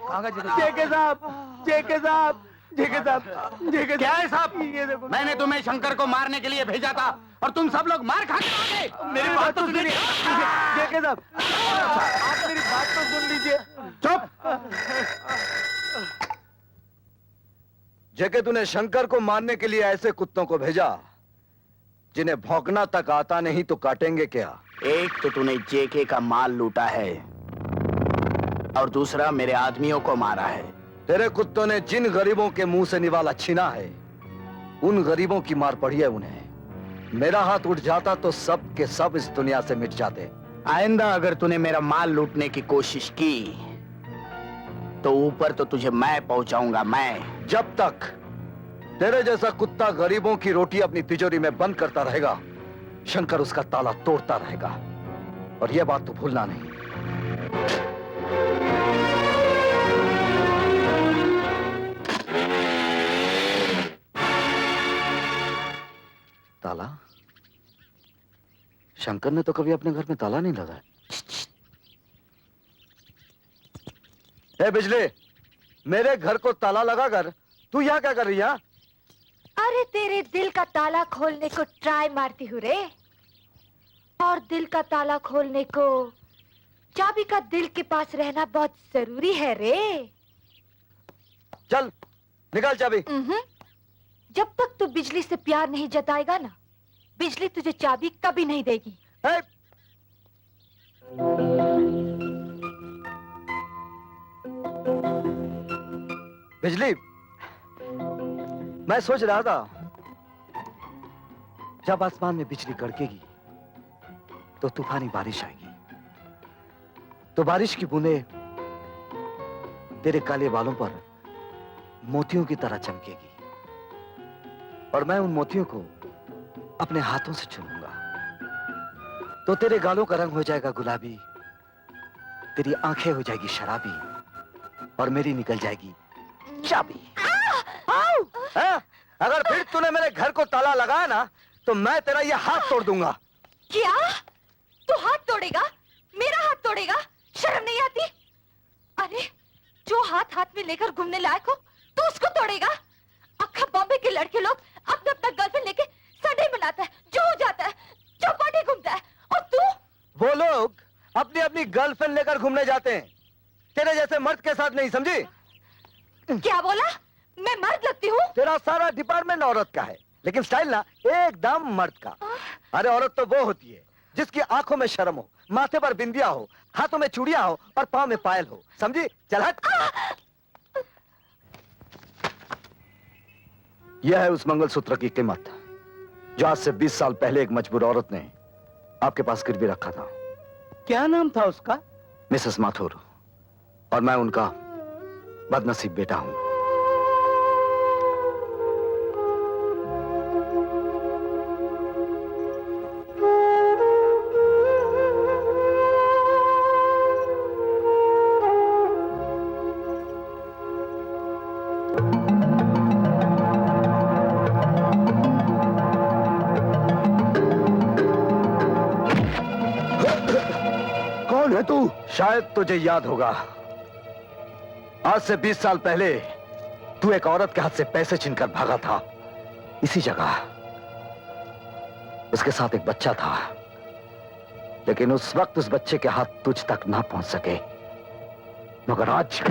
जेके साहब, जेके साहब, जेके साहब, जेके क्या है साहब? ये देखो, मैंने तुम्हें शंकर को मारने के लिए भेजा था और तुम सब लोग मार खा के आ गए। मेरी बात तो सुनिए। जेके साहब, आप मेरी बात तो सुन लीजिए। चुप। जेके, तूने शंकर को मारने के लिए ऐसे कुत्तों को भेजा जिन्हें भौंकना तक आता नहीं तो काटेंगे क्या? एक तो तूने जेके का माल लूटा है और दूसरा मेरे आदमियों को मारा है। तेरे कुत्तों ने जिन गरीबों के मुंह से निवाला छीना है, उन गरीबों की मार पड़ी है उन्हें। मेरा हाथ उठ जाता तो सब के सब इस दुनिया से मिट जाते। आइंदा अगर तूने मेरा माल लूटने की कोशिश की तो ऊपर तो तुझे मैं पहुंचाऊंगा। मैं जब तक तेरे जैसा कुत्ता गरीबों की रोटी अपनी तिजोरी में बंद करता रहेगा, शंकर उसका ताला तोड़ता रहेगा। और यह बात तो भूलना नहीं। ताला? शंकर ने तो कभी अपने घर में ताला नहीं लगाया। ए बिजली, मेरे घर को ताला लगाकर तू यहाँ क्या कर रही है? अरे तेरे दिल का ताला खोलने को ट्राई मारती हूँ रे। और दिल का ताला खोलने को चाबी का दिल के पास रहना बहुत जरूरी है रे। चल निकाल चाबी। जब तक तू बिजली से प्यार नहीं जताएगा ना, बिजली तुझे चाबी कभी नहीं देगी। बिजली, मैं सोच रहा था जब आसमान में बिजली कड़केगी तो तूफानी बारिश आएगी, तो बारिश की बूंदें तेरे काले बालों पर मोतियों की तरह चमकेगी और मैं उन मोतियों को अपने हाथों से चुनूंगा तो तेरे गालों का रंग हो जाएगा गुलाबी, तेरी आंखें हो जाएगी शराबी और मेरी निकल जाएगी चाबी। अगर फिर तूने मेरे घर को ताला लगाया ना तो मैं तेरा ये हाथ तोड़ दूंगा। क्या? तू हाथ तोड़ेगा? मेरा हाथ तोड़ेगा? शर्म नहीं आती? अरे जो हाथ हाथ में लेकर घूमने लायक हो तू उसको तोड़ेगा? अक्खा बॉम्बे के लड़के लोग अपना अपना गर्लफ्रेंड लेके संडे मनाता है, जो हो जाता है, चौपाटी घूमता है, और तू? वो लोग अपनी अपनी गर्लफ्रेंड लेकर घूमने जाते हैं, तेरे जैसे मर्द के साथ नहीं, समझी? क्या बोला? मैं मर्द लगती हूँ? तेरा सारा डिपार्टमेंट औरत का है, लेकिन स्टाइल ना एकदम मर्द का। अरे औरत तो वो होती है जिसकी आंखों में शर्म हो, माथे पर बिंदिया हो, हाथों में चूड़ियां हो और पांव में पायल हो, समझी? चल हट। यह है उस मंगलसूत्र की कीमत जो आज से 20 साल पहले एक मजबूर औरत ने आपके पास गिरवी रखा था। क्या नाम था उसका? मिसेस माथुर, और मैं उनका बदनसीब बेटा हूं। कौन है तू? शायद तुझे याद होगा, आज से 20 साल पहले तू एक औरत के हाथ से पैसे छीनकर भागा था। इसी जगह उसके साथ एक बच्चा था, लेकिन उस वक्त उस बच्चे के हाथ तुझ तक ना पहुंच सके, मगर आज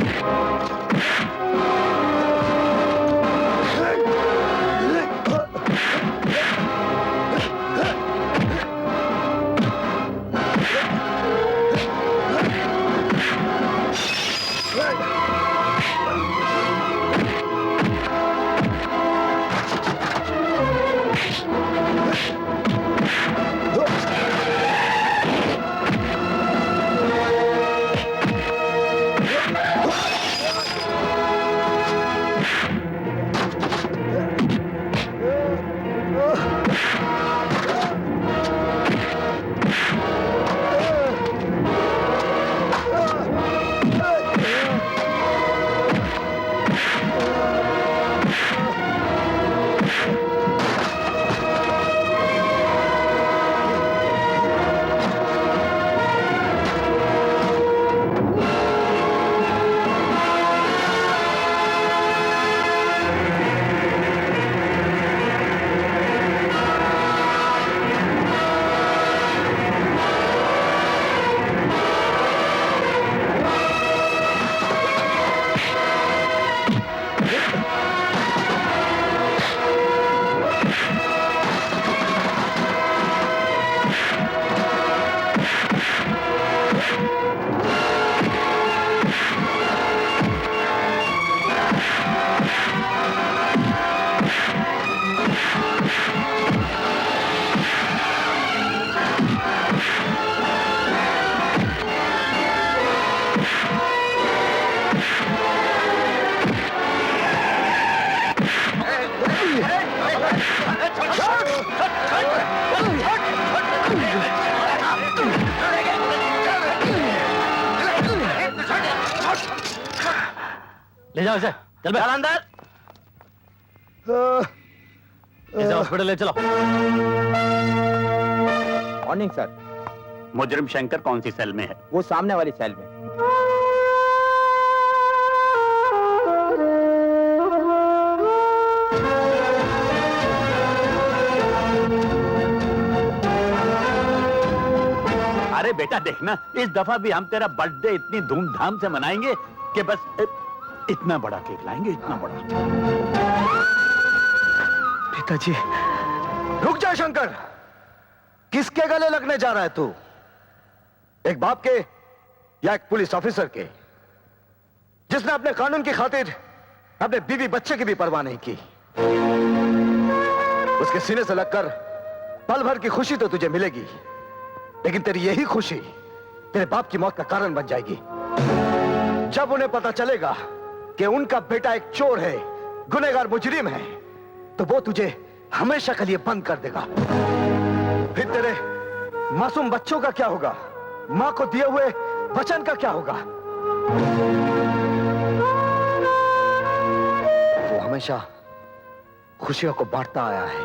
ले जाओ इसे, चल बे। अंदर। इसे हॉस्पिटल ले चलो। Morning sir. मुजरिम शंकर कौन सी सेल में है? वो सामने वाली सेल में। अरे बेटा देखना, इस दफा भी हम तेरा बर्थडे इतनी धूमधाम से मनाएंगे कि बस इतना बड़ा केक लाएंगे, इतना बड़ा। पिताजी, रुक जा शंकर। किसके गले लगने जा रहा है तू? एक बाप के या एक पुलिस ऑफिसर के, जिसने अपने कानून की खातिर अपने बीवी बच्चे की भी परवाह नहीं की। उसके सीने से लगकर पल भर की खुशी तो तुझे मिलेगी, लेकिन तेरी यही खुशी तेरे बाप की मौत का कारण बन जाएगी। जब उन्हें पता चलेगा कि उनका बेटा एक चोर है, गुनहगार मुजरिम है, तो वो तुझे हमेशा के लिए बंद कर देगा। फिर तेरे मासूम बच्चों का क्या होगा? मां को दिए हुए वचन का क्या होगा? वो हमेशा खुशियों को बांटता आया है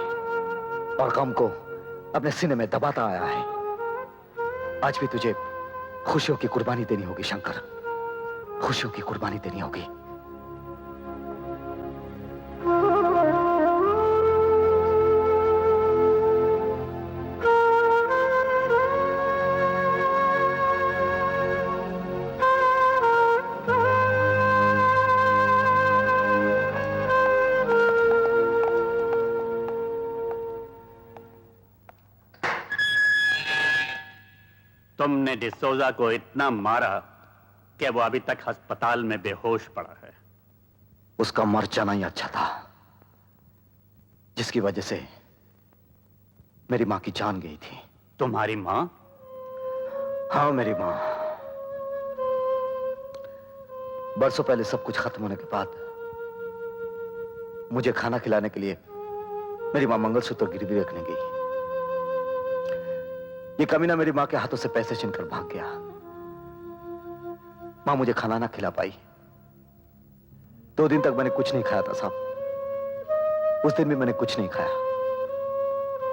और गम को अपने सीने में दबाता आया है। आज भी तुझे खुशियों की कुर्बानी देनी होगी शंकर, खुशियों की कुर्बानी देनी होगी। तुमने डिसोजा को इतना मारा कि वो अभी तक अस्पताल में बेहोश पड़ा है। उसका मर जाना ही अच्छा था, जिसकी वजह से मेरी मां की जान गई थी। तुम्हारी मां? हाँ, मेरी मां। बरसों पहले सब कुछ खत्म होने के बाद मुझे खाना खिलाने के लिए मेरी मां मंगलसूत्र गिरवी रखने गई। ये कमीना मेरी मां के हाथों से पैसे छीनकर भाग गया। मां मुझे खाना ना खिला पाई। 2 दिन तक मैंने कुछ नहीं खाया था साहब। उस दिन भी मैंने कुछ नहीं खाया,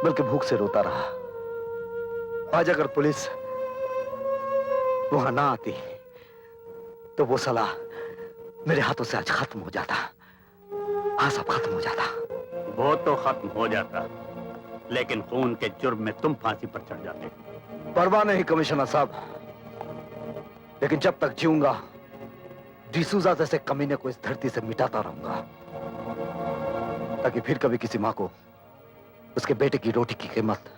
बल्कि भूख से रोता रहा। आज अगर पुलिस वहां ना आती तो वो सलाह मेरे हाथों से आज खत्म हो जाता। हाँ, सब खत्म हो जाता। वो तो खत्म हो जाता, लेकिन खून के जुर्म में तुम फांसी पर चढ़ जाते। परवाह नहीं कमिश्नर साहब, लेकिन जब तक जीऊंगा डिसूजा जैसे कमीने को इस धरती से मिटाता रहूंगा, ताकि फिर कभी किसी मां को उसके बेटे की रोटी की कीमत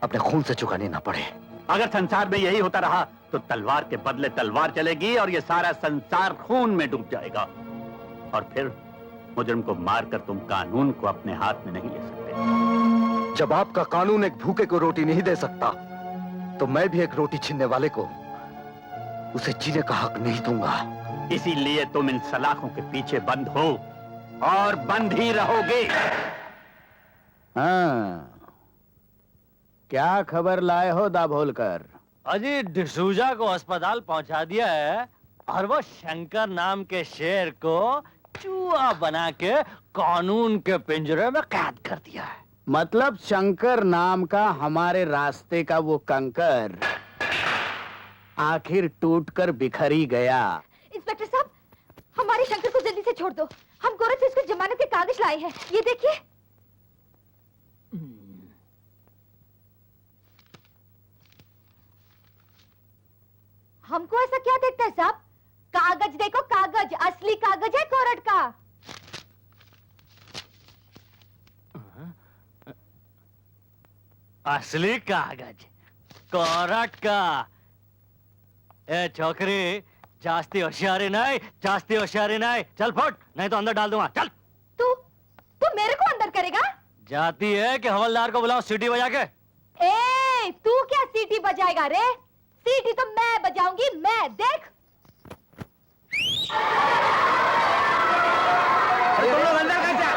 अपने खून से चुकानी ना पड़े। अगर संसार में यही होता रहा तो तलवार के बदले तलवार चलेगी और ये सारा संसार खून में डूब जाएगा। और फिर मुजरिम को मारकर तुम कानून को अपने हाथ में नहीं ले सकते। जब आपका कानून एक भूखे को रोटी नहीं दे सकता, तो मैं भी एक रोटी छीनने वाले को उसे जीने का हक नहीं दूंगा। इसीलिए तुम इन सलाखों के पीछे बंद हो और बंद ही रहोगे। हाँ, क्या खबर लाए हो दाभोलकर? अजी डिसूजा को अस्पताल पहुंचा दिया है और वो शंकर नाम के शेर को चूहा बना के कानून के पिंजरे में कैद कर दिया है। मतलब शंकर नाम का हमारे रास्ते का वो कंकर आखिर टूटकर बिखर ही गया। इंस्पेक्टर साहब, हमारे शंकर को जल्दी से छोड़ दो। हम कोर्ट से इसको जमानत के कागज लाए हैं, ये देखिए। हमको ऐसा क्या देखता है साहब? कागज देखो, कागज, असली कागज है कोर्ट का। असली कागज कोर्ट का। ए छोकरी, जास्ती होशियारी नहीं, जास्ती होशियारी नहीं। चल फुट, नहीं तो अंदर डाल दूंगा। चल। तू मेरे को अंदर करेगा? जाती है कि हवलदार को बुलाओ सीटी बजा के। ए, तू क्या सीटी बजाएगा रे? सीटी तो मैं बजाऊंगी, मैं। देख। तुम लोग अंदर कैसे?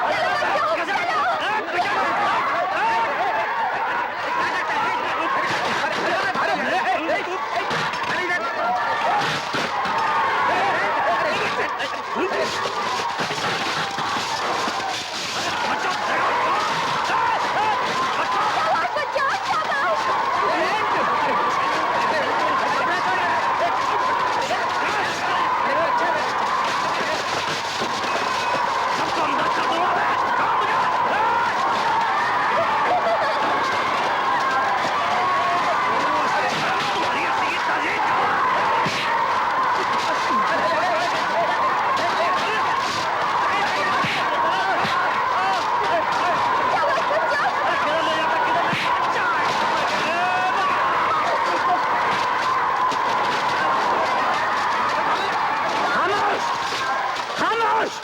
खामोश!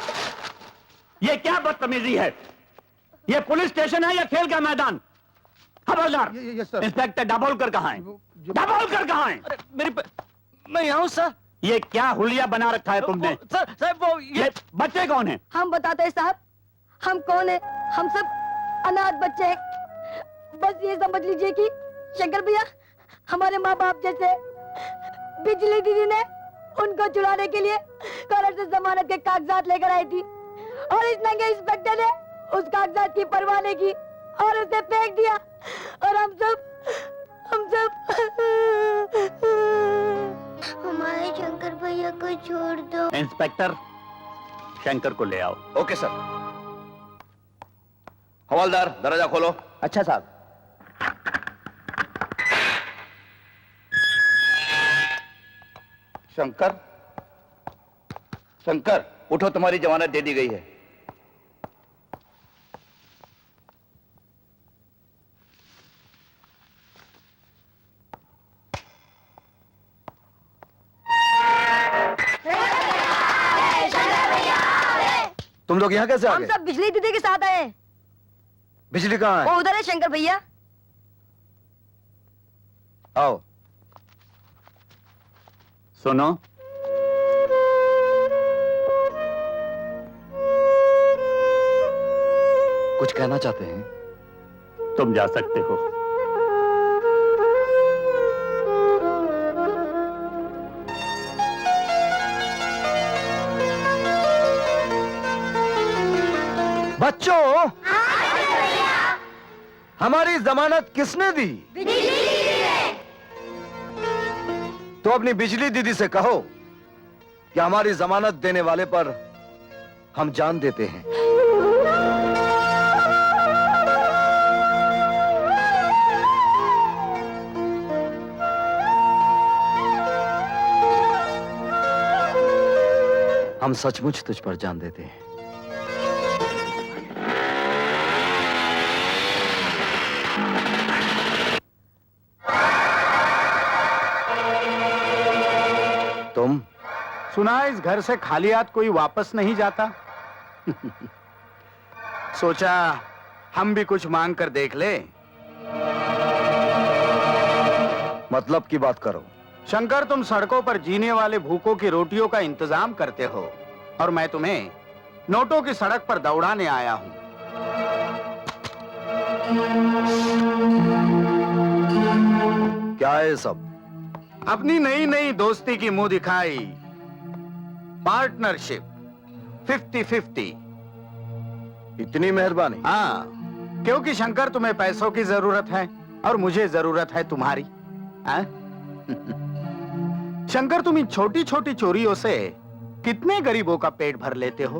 ये क्या बदतमीजी है? ये पुलिस स्टेशन है या खेल का मैदान? खबरदार! इंस्पेक्टर दाभोलकर कहाँ है? दाभोलकर कहाँ है? मैं यहाँ हूँ सर। ये क्या हुलिया बना रखा है तुमने? सर वो ये बच्चे कौन हैं? हम बताते हैं साहब, हम कौन है? हम सब अनाथ बच्चे हैं। बस ये समझ लीजिए कि शंकर भैया हमारे माँ बाप जैसे। बिजली दीदी ने उनको छुड़ाने के लिए कोर्ट से जमानत के कागजात लेकर आई थी और इस नंगे इंस्पेक्टर ने उस कागजात की परवाह नहीं की और उसे फेंक दिया। और हम सब हमारे शंकर भैया को छोड़ दो। इंस्पेक्टर, शंकर को ले आओ। Okay sir. हवलदार, दरवाजा खोलो। अच्छा साहब। शंकर, शंकर उठो, तुम्हारी जमानत दे दी गई है। तुम लोग यहाँ कैसे आ हम गए? सब बिजली दीदी के साथ आए हैं। बिजली कहाँ है? वो उधर है शंकर भैया। आओ। सुनो, कुछ कहना चाहते हैं? तुम जा सकते हो। बच्चों, हमारी जमानत किसने दी? तो अपनी बिजली दीदी से कहो कि हमारी जमानत देने वाले पर हम जान देते हैं। हम सचमुच तुझ पर जान देते हैं। तुम? सुना इस घर से खाली हाथ कोई वापस नहीं जाता। सोचा हम भी कुछ मांग कर देख ले। मतलब की बात करो। शंकर, तुम सड़कों पर जीने वाले भूखों की रोटियों का इंतजाम करते हो और मैं तुम्हें नोटों की सड़क पर दौड़ाने आया हूं। क्या है सब? अपनी नई नई दोस्ती की मुंह दिखाई, पार्टनरशिप 50-50। इतनी मेहरबानी। हाँ, क्योंकि शंकर तुम्हें पैसों की जरूरत है और मुझे जरूरत है तुम्हारी। शंकर, तुम इन छोटी छोटी चोरियों से कितने गरीबों का पेट भर लेते हो।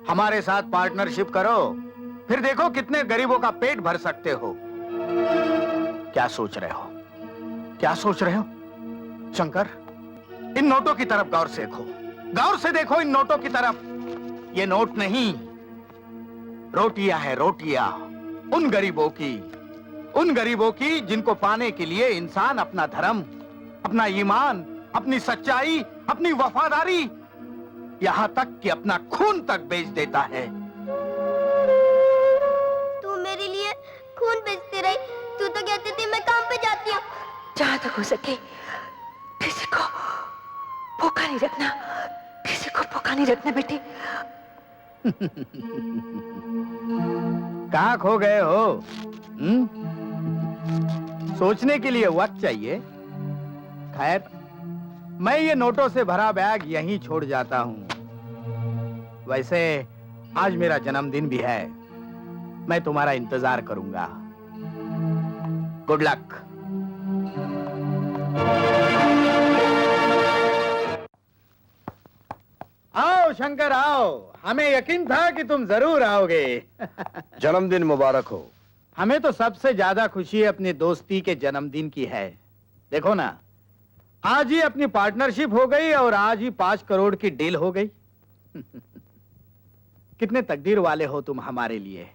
हमारे साथ पार्टनरशिप करो, फिर देखो कितने गरीबों का पेट भर सकते हो। क्या सोच रहे हो? क्या सोच रहे हो? शंकर, इन नोटों की तरफ गौर से देखो, गौर से देखो इन नोटों की तरफ। ये नोट नहीं, रोटियां है, रोटियां। उन गरीबों की जिनको पाने के लिए इंसान अपना धर्म, अपना ईमान, अपनी सच्चाई, अपनी वफादारी, यहां तक कि अपना खून तक बेच देता है। तू मेरे लिए खून बेचती रही। तू तो कहती थी मैं काम पे जाती हूँ। जहां तक हो सके किसी को भूखा नहीं रखना, किसी को भूखा नहीं रखना बेटे। कहां खो गए हो? सोचने के लिए वक्त चाहिए। खैर, मैं ये नोटों से भरा बैग यहीं छोड़ जाता हूं। वैसे आज मेरा जन्मदिन भी है, मैं तुम्हारा इंतजार करूंगा। Good luck. आओ शंकर, आओ। हमें यकीन था कि तुम जरूर आओगे। जन्मदिन मुबारक हो। हमें तो सबसे ज्यादा खुशी अपनी दोस्ती के जन्मदिन की है। देखो ना, आज ही अपनी पार्टनरशिप हो गई और आज ही 5 करोड़ की डील हो गई। कितने तकदीर वाले हो तुम हमारे लिए।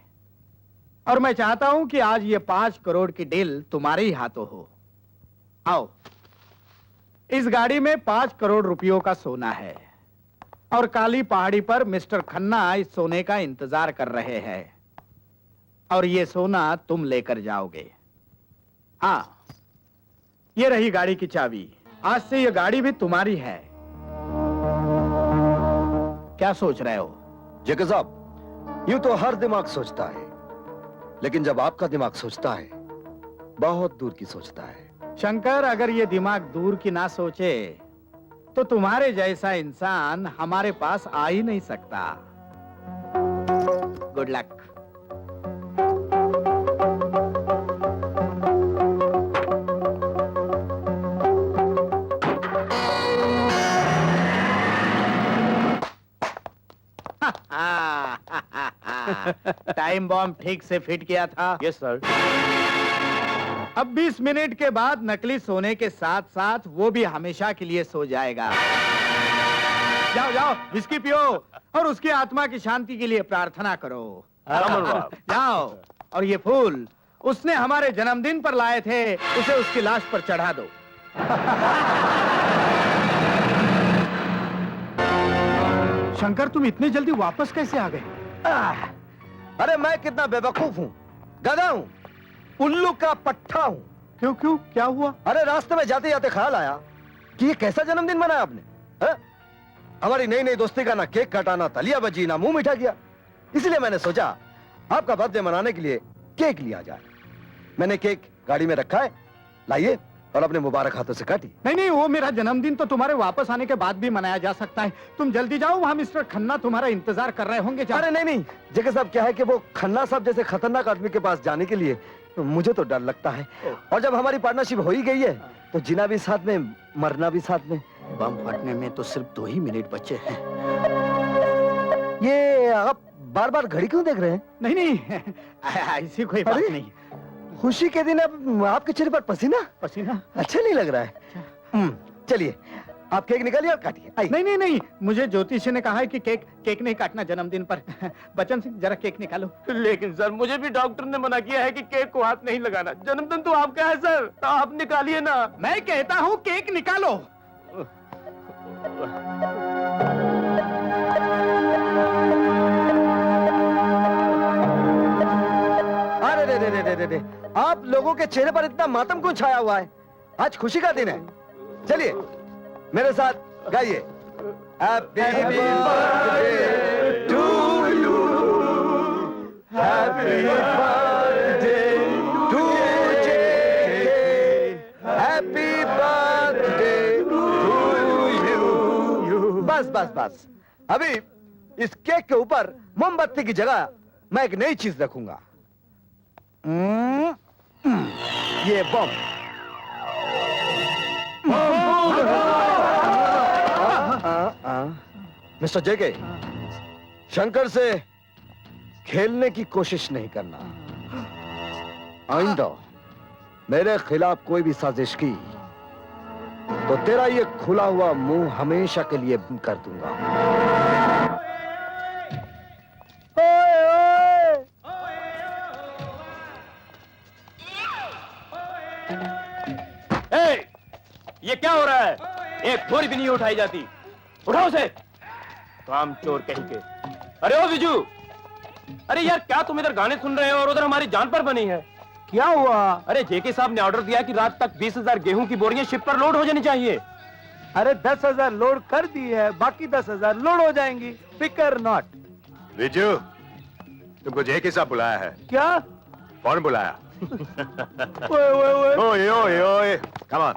और मैं चाहता हूं कि आज ये 5 करोड़ की डील तुम्हारे ही हाथों हो। आओ, इस गाड़ी में 5 करोड़ रुपयों का सोना है और काली पहाड़ी पर मिस्टर खन्ना इस सोने का इंतजार कर रहे हैं और ये सोना तुम लेकर जाओगे। हाँ, ये रही गाड़ी की चाबी। आज से ये गाड़ी भी तुम्हारी है। क्या सोच रहे हो? जेके साहब, यूं तो हर दिमाग सोचता है, लेकिन जब आपका दिमाग सोचता है बहुत दूर की सोचता है। शंकर, अगर ये दिमाग दूर की ना सोचे तो तुम्हारे जैसा इंसान हमारे पास आ ही नहीं सकता। Good luck. टाइम बॉम्ब ठीक से फिट किया था? Yes sir. अब 20 मिनट के बाद नकली सोने के साथ साथ वो भी हमेशा के लिए सो जाएगा। जाओ जाओ, विस्की पियो और उसकी आत्मा की शांति के लिए प्रार्थना करो। जाओ, और ये फूल उसने हमारे जन्मदिन पर लाए थे, उसे उसकी लाश पर चढ़ा दो। शंकर, तुम इतनी जल्दी वापस कैसे आ गए? अरे मैं कितना बेवकूफ हूँ, गधा हूँ, उल्लू का पट्टा हूँ। क्यों क्यों, क्या हुआ? अरे रास्ते में जाते जाते ख्याल आया कि ये कैसा जन्मदिन मनाया आपने। है? हमारी नई नई दोस्ती का ना केक काटा, ना तलिया बजी, ना मुंह मीठा किया। इसलिए मैंने सोचा आपका बर्थडे मनाने के लिए केक लिया जाए। मैंने केक गाड़ी में रखा है, लाइए, और अपने मुबारक हाथों से काटी। नहीं नहीं, वो मेरा जन्मदिन तो तुम्हारे वापस आने के बाद भी मनाया जा सकता है। तुम जल्दी जाओ, वहाँ मिस्टर खन्ना तुम्हारा इंतजार कर रहे होंगे। अरे नहीं नहीं जेके साहब, क्या है कि वो खन्ना साहब जैसे खतरनाक आदमी के पास जाने के लिए मुझे तो डर लगता है। और जब हमारी पार्टनरशिप हो ही गई है तो जीना भी साथ में, मरना भी साथ में। बम फटने में तो सिर्फ 2 ही मिनट बचे हैं। ये आप बार बार घड़ी क्यों देख रहे हैं? नहीं नहीं, ऐसी कोई बात नहीं। खुशी के दिन अब आपके चेहरे पर पसीना पसीना अच्छा नहीं लग रहा है। चलिए, आप केक निकालिए और काटिए। नहीं नहीं नहीं, मुझे ज्योतिषी ने कहा है कि केक नहीं काटना जन्मदिन पर। बच्चन सिंह, जरा केक निकालो। लेकिन सर, मुझे भी डॉक्टर ने मना किया है कि केक को हाथ नहीं लगाना। जन्मदिन तो आपका है सर, तो आप निकालिए ना। मैं कहता हूँ केक निकालो। अरे रे, आप लोगों के चेहरे पर इतना मातम क्यों छाया हुआ है? आज खुशी का दिन है। चलिए मेरे साथ गाइए। Happy birthday to you, happy birthday to JK, happy birthday to you. बस बस बस, अभी इस केक के ऊपर मोमबत्ती की जगह मैं एक नई चीज रखूंगा। ये बम। मिस्टर जेके, शंकर से खेलने की कोशिश नहीं करना। आइंदा मेरे खिलाफ कोई भी साजिश की तो तेरा ये खुला हुआ मुंह हमेशा के लिए बंद कर दूंगा। ये क्या हो रहा है? एक बोरी भी नहीं उठाई जाती। उठाओ उसे। काम चोर कहीं के। अरे ओ विजू, अरे यार, क्या तुम इधर गाने सुन रहे हो और उधर हमारी जान पर बनी है? क्या हुआ? अरे जेके साहब ने ऑर्डर दिया कि रात तक 20,000 गेहूं की बोरियां शिप पर लोड हो जानी चाहिए। अरे 10,000 लोड कर दी है, बाकी 10,000 लोड हो जाएंगी। फिकर नॉट। विजू, तुमको जेके साहब बुलाया है। क्या? कौन बुलाया? ओए ओए ओए, कम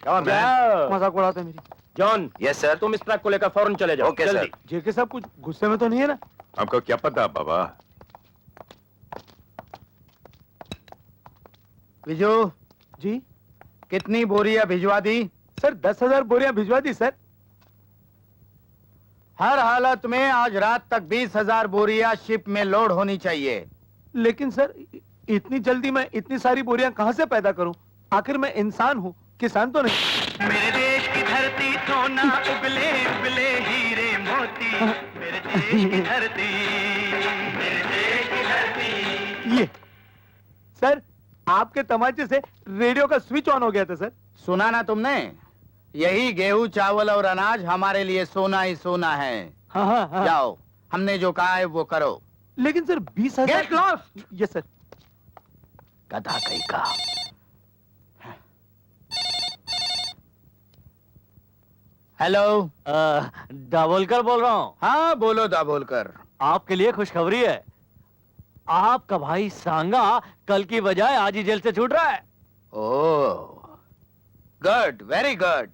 ऑन मैन। मजाक उड़ाते मेरी। जॉन। Yes sir. तुम इस ट्रक को लेकर फौरन चले जाओ। Okay sir. जेके साहब कुछ गुस्से में तो नहीं है ना? हमको क्या पता बाबा। विजू जी, कितनी बोरियां भिजवा दी? सर 10,000 बोरियां भिजवा दी सर। हर हालत में आज रात तक 20,000 बोरियां शिप में लोड होनी चाहिए। लेकिन सर, इतनी जल्दी मैं इतनी सारी बोरियां कहां से पैदा करूं? आखिर मैं इंसान हूं, किसान तो नहीं। मेरे देश की धरती सोना उगले उगले हीरे मोती, मेरे देश की धरती, मेरे देश की धरती। ये सर, आपके तमाचे से रेडियो का स्विच ऑन हो गया था सर। सुना ना तुमने? यही गेहूं, चावल और अनाज हमारे लिए सोना ही सोना है। हाँ। जाओ, हमने जो कहा है वो करो। लेकिन sir 20,000। Get lost. Yes sir. गधा कहीं का। हेलो, दाभोलकर बोल रहा हूँ। हाँ बोलो दाभोलकर। आपके लिए खुशखबरी है। आपका भाई सांगा कल की बजाय आज ही जेल से छूट रहा है। ओह, गुड, वेरी गुड।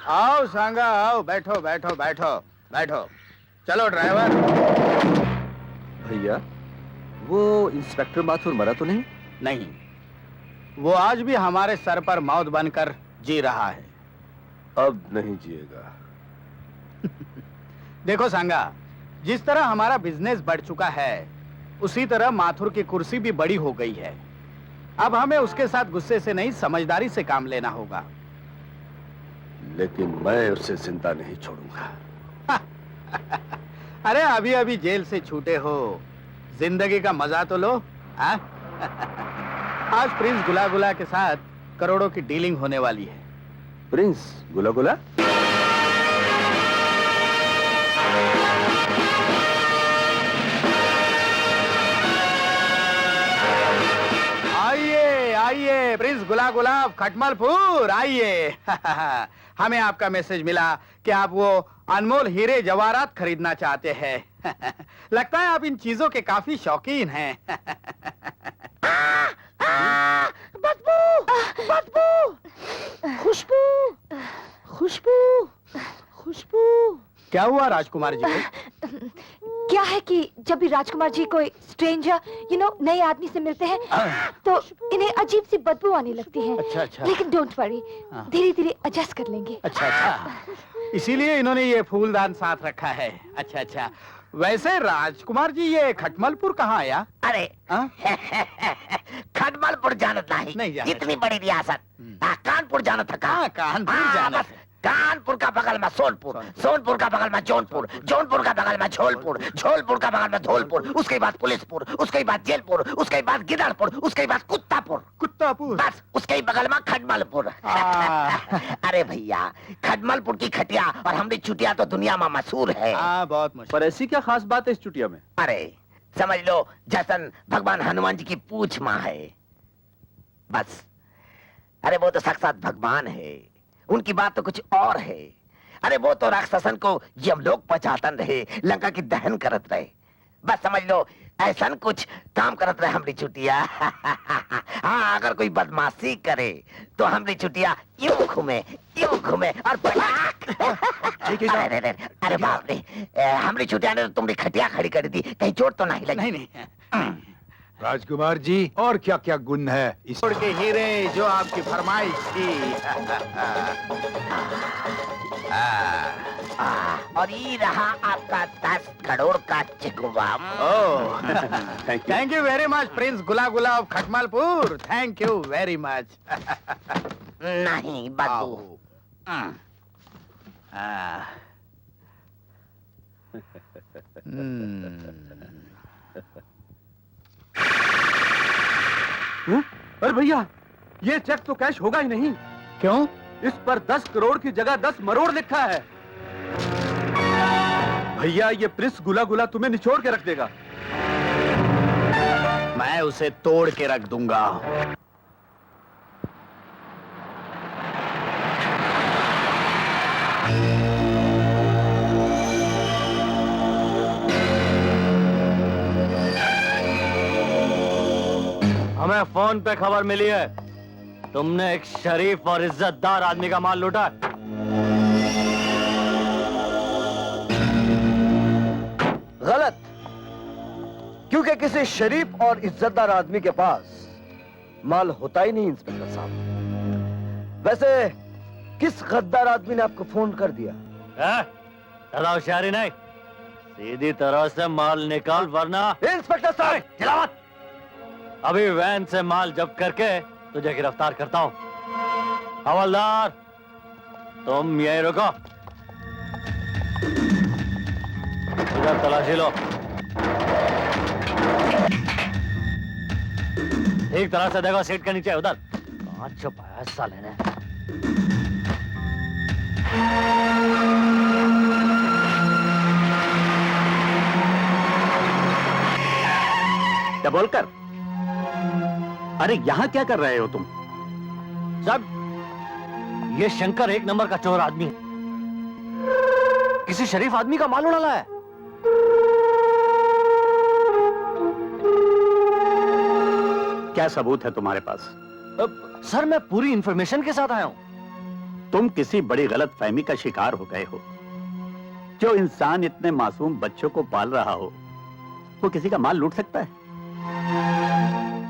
आओ सांगा, आओ, बैठो बैठो बैठो बैठो। चलो ड्राइवर। भैया, वो इंस्पेक्टर माथुर मरा तो नहीं? नहीं, वो आज भी हमारे सर पर मौत बनकर जी रहा है। अब नहीं जिएगा। देखो सांगा, जिस तरह हमारा बिजनेस बढ़ चुका है उसी तरह माथुर की कुर्सी भी बड़ी हो गई है। अब हमें उसके साथ गुस्से से नहीं, समझदारी से काम लेना होगा। लेकिन मैं उसे जिंदा नहीं छोड़ूंगा। अरे अभी अभी जेल से छूटे हो, जिंदगी का मजा तो लो। आज प्रिंस गुला गुला के साथ करोड़ों की डीलिंग होने वाली है। प्रिंस गुला गुला? आइए आइए प्रिंस गुला गुलाब खटमलपुर, आइए। हमें आपका मैसेज मिला कि आप वो अनमोल हीरे जवाहरात खरीदना चाहते हैं। लगता है आप इन चीजों के काफी शौकीन हैं। बदबू, बदबू, खुशबू, खुशबू, खुशबू। क्या हुआ राजकुमार जी को? क्या है कि जब भी राजकुमार जी कोई स्ट्रेंजर नए आदमी से मिलते हैं तो इन्हें अजीब सी बदबू आने लगती है। अच्छा अच्छा। लेकिन डोंट वरी, धीरे धीरे एडजस्ट कर लेंगे। अच्छा अच्छा, इसीलिए इन्होंने ये फूलदान साथ रखा है। अच्छा अच्छा। वैसे राजकुमार जी ये खटमलपुर कहाँ आया? अरे खटमलपुर जाना नहीं जाना। इतनी बड़ी रियासत। कानपुर जाना था। कानपुर जाना। कानपुर का बगल में सोनपुर, सोनपुर का बगल में जौनपुर, जौनपुर का बगल में झोलपुर, झोलपुर का बगल में धौलपुर, उसके बाद पुलिसपुर, उसके बाद जेलपुर, उसके बाद गिदड़पुर, उसके बाद कुत्तापुर, कुत्तापुर, बस उसके बगल में खटमलपुर। अरे भैया, खटमलपुर की खटिया और हमारी चुटिया तो दुनिया में मशहूर है। बहुत मशहूर। पर ऐसी क्या खास बात है इस चुटिया में? अरे समझ लो जैसन भगवान हनुमान जी की पूछ माँ है, बस। अरे वो तो साक्षात भगवान है, उनकी बात तो कुछ और है। अरे वो तो राक्षसन को यमलोक पहुंचातन रहे, लंका की दहन करत रहे। बस समझ लो ऐसा कुछ काम करत रहे हमारी चुटिया। हाँ, अगर कोई बदमाशी करे तो हमारी चुटिया यूं घूमे और अरे बाप रे, हमारी चुटिया ने तो तुम्हारी खटिया खड़ी कर दी, कहीं चोट तो नहीं लगी? नहीं। राजकुमार जी, और क्या क्या गुण है इस के हीरे जो आपकी फरमाइश थी। और ये रहा आपका 10 करोड़ का चिकवा। Thank you very much prince गुला गुला ऑफ Khatmalpur. Thank you very much. नहीं बदबू। अरे भैया, ये चेक तो कैश होगा ही नहीं। क्यों? इस पर 10 करोड़ की जगह 10 मरोड़ लिखा है। भैया, ये प्रिंस गुला गुला तुम्हें निचोड़ के रख देगा। मैं उसे तोड़ के रख दूंगा। हमें फोन पे खबर मिली है तुमने एक शरीफ और इज्जतदार आदमी का माल लूटा। गलत, क्योंकि किसी शरीफ और इज्जतदार आदमी के पास माल होता ही नहीं इंस्पेक्टर साहब। वैसे किस गद्दार आदमी ने आपको फोन कर दिया? ज्यादा होशियारी नहीं, सीधी तरह से माल निकाल वरना। इंस्पेक्टर साहब, चिल्ला मत। अभी वैन से माल जब्त करके तुझे गिरफ्तार करता हूं। हवलदार, तुम यहीं रुको, इधर तलाशी लो। ठीक तरह से देखो, सीट के नीचे है उधर। कहाँ छुपाया साले ने? क्या बोलकर? अरे यहाँ क्या कर रहे हो तुम? साहब, ये शंकर एक नंबर का चोर आदमी है। किसी शरीफ आदमी का माल उड़ा है। क्या सबूत है तुम्हारे पास? सर, मैं पूरी इंफॉर्मेशन के साथ आया हूं। तुम किसी बड़ी गलत फहमी का शिकार हो गए हो। जो इंसान इतने मासूम बच्चों को पाल रहा हो, वो किसी का माल लूट सकता है?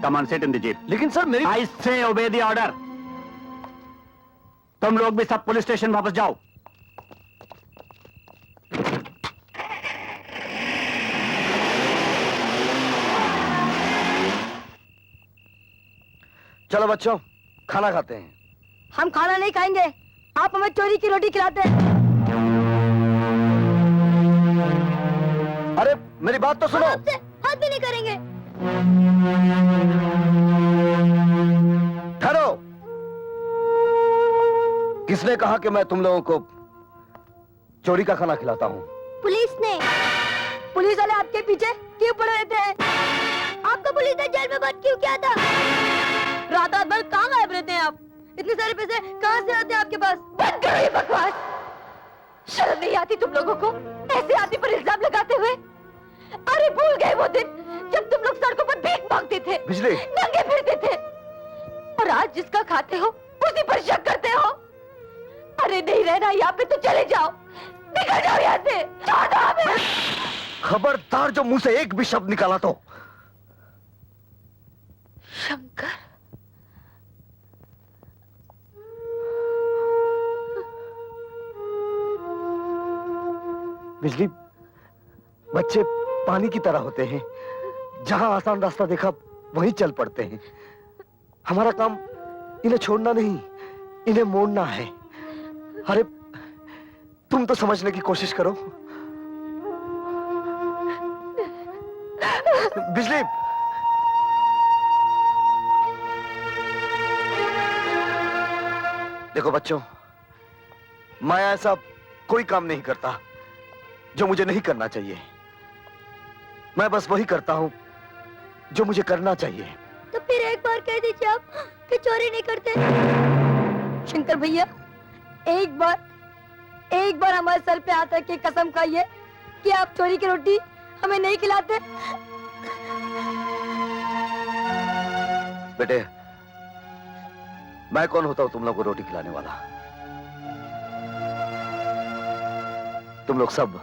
Come on, sit in the jeep. लेकिन सर मेरी आई से ओबे द ऑर्डर। तुम लोग भी सब पुलिस स्टेशन वापस जाओ। चलो बच्चों, खाना खाते हैं। हम खाना नहीं खाएंगे, आप हमें चोरी की रोटी खिलाते हैं। अरे मेरी बात तो सुनो। आपसे हाथ भी नहीं करेंगे। ठहरो। किसने कहा कि मैं तुम लोगों को चोरी का खाना खिलाता हूँ? पुलिस ने। पुलिस वाले आपके पीछे क्यों पड़े रहते हैं? आपका पुलिस ने जेल में बंद क्यों किया था? रात रात भर कहाँ गायब रहते हैं आप? इतने सारे पैसे कहाँ से आते हैं आपके पास? बंद करो ये बकवास। शर्म नहीं आती तुम लोगों को ऐसे आदमी पर इल्जाम लगाते हुए? अरे भूल गए वो दिन जब तुम लोग सड़कों पर भीख मांगते थे, बिजली, नंगे फिरते थे, और आज जिसका खाते हो उसी पर शक करते हो? अरे नहीं रहना यहाँ पे तो चले जाओ, निकल जाओ यहाँ से। छोड़ दो हमें। खबरदार जो मुंह से एक भी शब्द निकाला तो। शंकर, बिजली, बच्चे पानी की तरह होते हैं, जहां आसान रास्ता देखा वहीं चल पड़ते हैं। हमारा काम इन्हें छोड़ना नहीं, इन्हें मोड़ना है। अरे तुम तो समझने की कोशिश करो। बिजली, देखो बच्चों, मैं ऐसा कोई काम नहीं करता जो मुझे नहीं करना चाहिए। मैं बस वही करता हूं जो मुझे करना चाहिए। तो फिर एक बार कह दीजिए आप कि चोरी नहीं करते। शंकर भैया, एक बार हमारे सर पे हाथ रख के कसम खाइए कि आप चोरी की रोटी हमें नहीं खिलाते। बेटे, मैं कौन होता हूं तुम लोग को रोटी खिलाने वाला? तुम लोग सब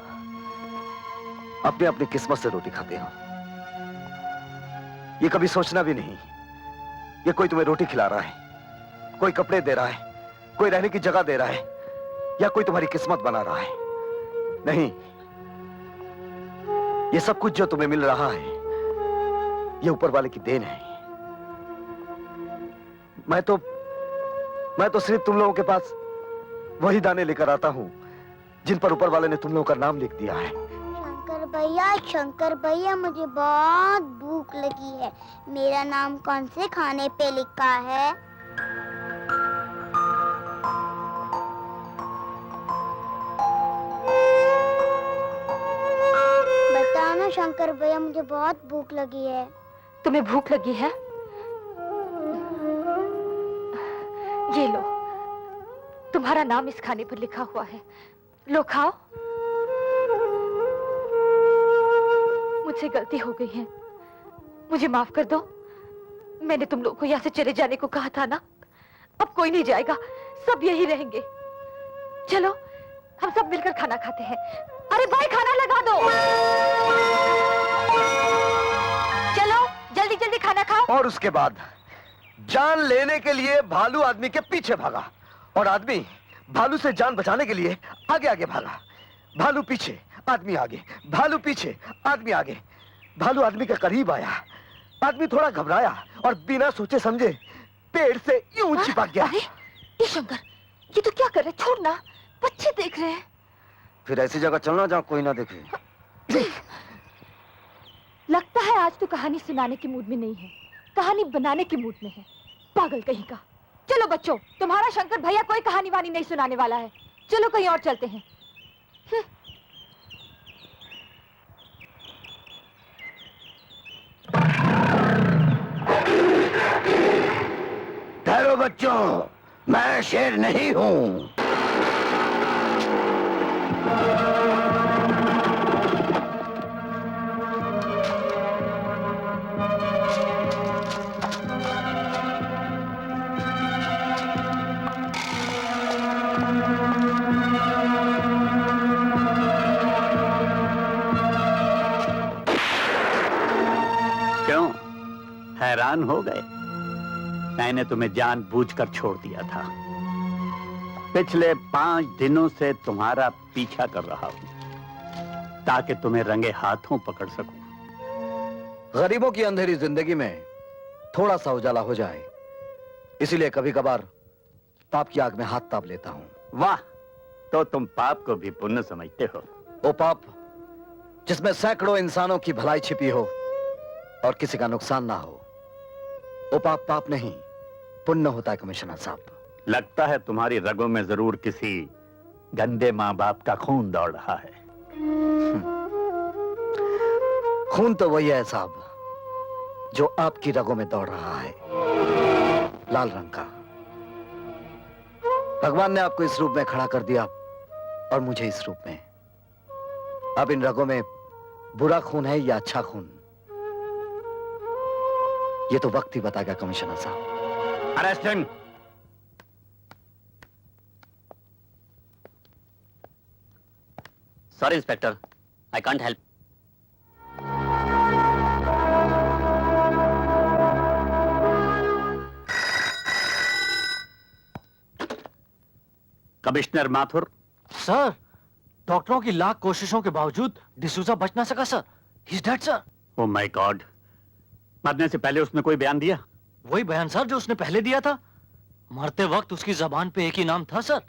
अपनी अपनी किस्मत से रोटी खाते हो। ये कभी सोचना भी नहीं ये कोई तुम्हें रोटी खिला रहा है, कोई कपड़े दे रहा है, कोई रहने की जगह दे रहा है, या कोई तुम्हारी किस्मत बना रहा है। नहीं, ये सब कुछ जो तुम्हें मिल रहा है ये ऊपर वाले की देन है। मैं तो सिर्फ तुम लोगों के पास वही दाने लेकर आता हूं जिन पर ऊपर वाले ने तुम लोगों का नाम लिख दिया है। शंकर भैया, मुझे बहुत भूख लगी है। मेरा नाम कौन से खाने पे लिखा है? बताओ ना शंकर भैया, मुझे बहुत भूख लगी है। तुम्हें भूख लगी है? ये लो, तुम्हारा नाम इस खाने पर लिखा हुआ है, लो खाओ। मुझसे गलती हो गई है, मुझे माफ कर दो। मैंने तुम लोग को यहाँ से चले जाने को कहा था ना। अब कोई नहीं जाएगा, सब यही रहेंगे। चलो हम सब मिलकर खाना खाते हैं। अरे भाई, खाना लगा दो। चलो जल्दी जल्दी खाना खाओ। और उसके बाद जान लेने के लिए भालू आदमी के पीछे भागा, और आदमी भालू से जान बचाने के लिए आगे आगे भागा। भालू पीछे, आदमी आगे, भालू पीछे, आदमी आगे। भालू आदमी के करीब आया, आदमी थोड़ा घबराया और बिना सोचे समझे पेड़ से यूं चिपक गया। अरे ये शंकर, ये तो क्या कर रहे? छोड़ना, बच्चे देख रहे हैं। फिर ऐसी जगह चलना जहां कोई ना देखे। लगता है आज तो कहानी सुनाने के मूड में नहीं है। कहानी बनाने की मूड में है, पागल कहीं का। चलो बच्चों, तुम्हारा शंकर भैया कोई कहानी वानी नहीं सुनाने वाला है, चलो कहीं और चलते हैं। ठहरो बच्चों, मैं शेर नहीं हूं। क्यों हैरान हो गए? मैंने तुम्हें जानबूझकर छोड़ दिया था। पिछले 5 दिनों से तुम्हारा पीछा कर रहा हूं ताकि तुम्हें रंगे हाथों पकड़ सकूं। गरीबों की अंधेरी जिंदगी में थोड़ा सा उजाला हो जाए, इसीलिए कभी कभार पाप की आग में हाथ ताप लेता हूं। वाह, तो तुम पाप को भी पुण्य समझते हो। वो पाप जिसमें सैकड़ों इंसानों की भलाई छिपी हो और किसी का नुकसान ना हो, वो पाप पाप नहीं पुण्य होता है कमिश्नर साहब। लगता है तुम्हारी रगों में जरूर किसी गंदे माँ बाप का खून दौड़ रहा है। खून तो वही है साहब जो आपकी रगों में दौड़ रहा है, लाल रंग का। भगवान ने आपको इस रूप में खड़ा कर दिया और मुझे इस रूप में। अब इन रगों में बुरा खून है या अच्छा खून, ये तो वक्त ही बताएगा कमिश्नर साहब। Arrest him. Sorry inspector, I can't help. Commissioner Mathur. Sir, डॉक्टरों की लाख कोशिशों के बावजूद डिसूजा बच ना सका sir. He is dead sir. Oh my God, मरने से पहले उसने कोई बयान दिया? वही बयान सर जो उसने पहले दिया था। मरते वक्त उसकी जबान पे एक ही नाम था सर,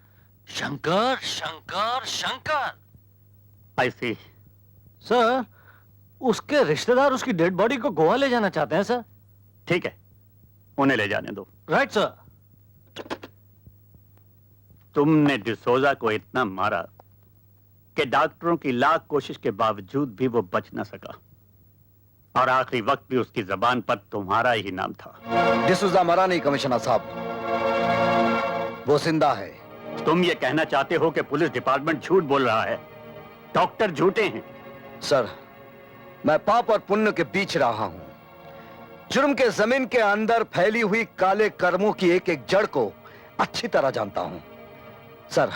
शंकर शंकर शंकर। आई सी। सर, उसके रिश्तेदार उसकी डेड बॉडी को गोवा ले जाना चाहते हैं सर। ठीक है, उन्हें ले जाने दो। Right sir. तुमने डिसोजा को इतना मारा कि डॉक्टरों की लाख कोशिश के बावजूद भी वो बच ना सका, और आखिरी वक्त भी उसकी जबान पर तुम्हारा ही नाम था। डिसूजा मरा नहीं कमिश्नर साहब, वो जिंदा है। तुम ये कहना चाहते हो कि पुलिस डिपार्टमेंट झूठ बोल रहा है, डॉक्टर झूठे हैं? सर, मैं पाप और पुण्य के बीच रहा हूं। जुर्म के जमीन के अंदर फैली हुई काले कर्मों की एक एक जड़ को अच्छी तरह जानता हूं। सर,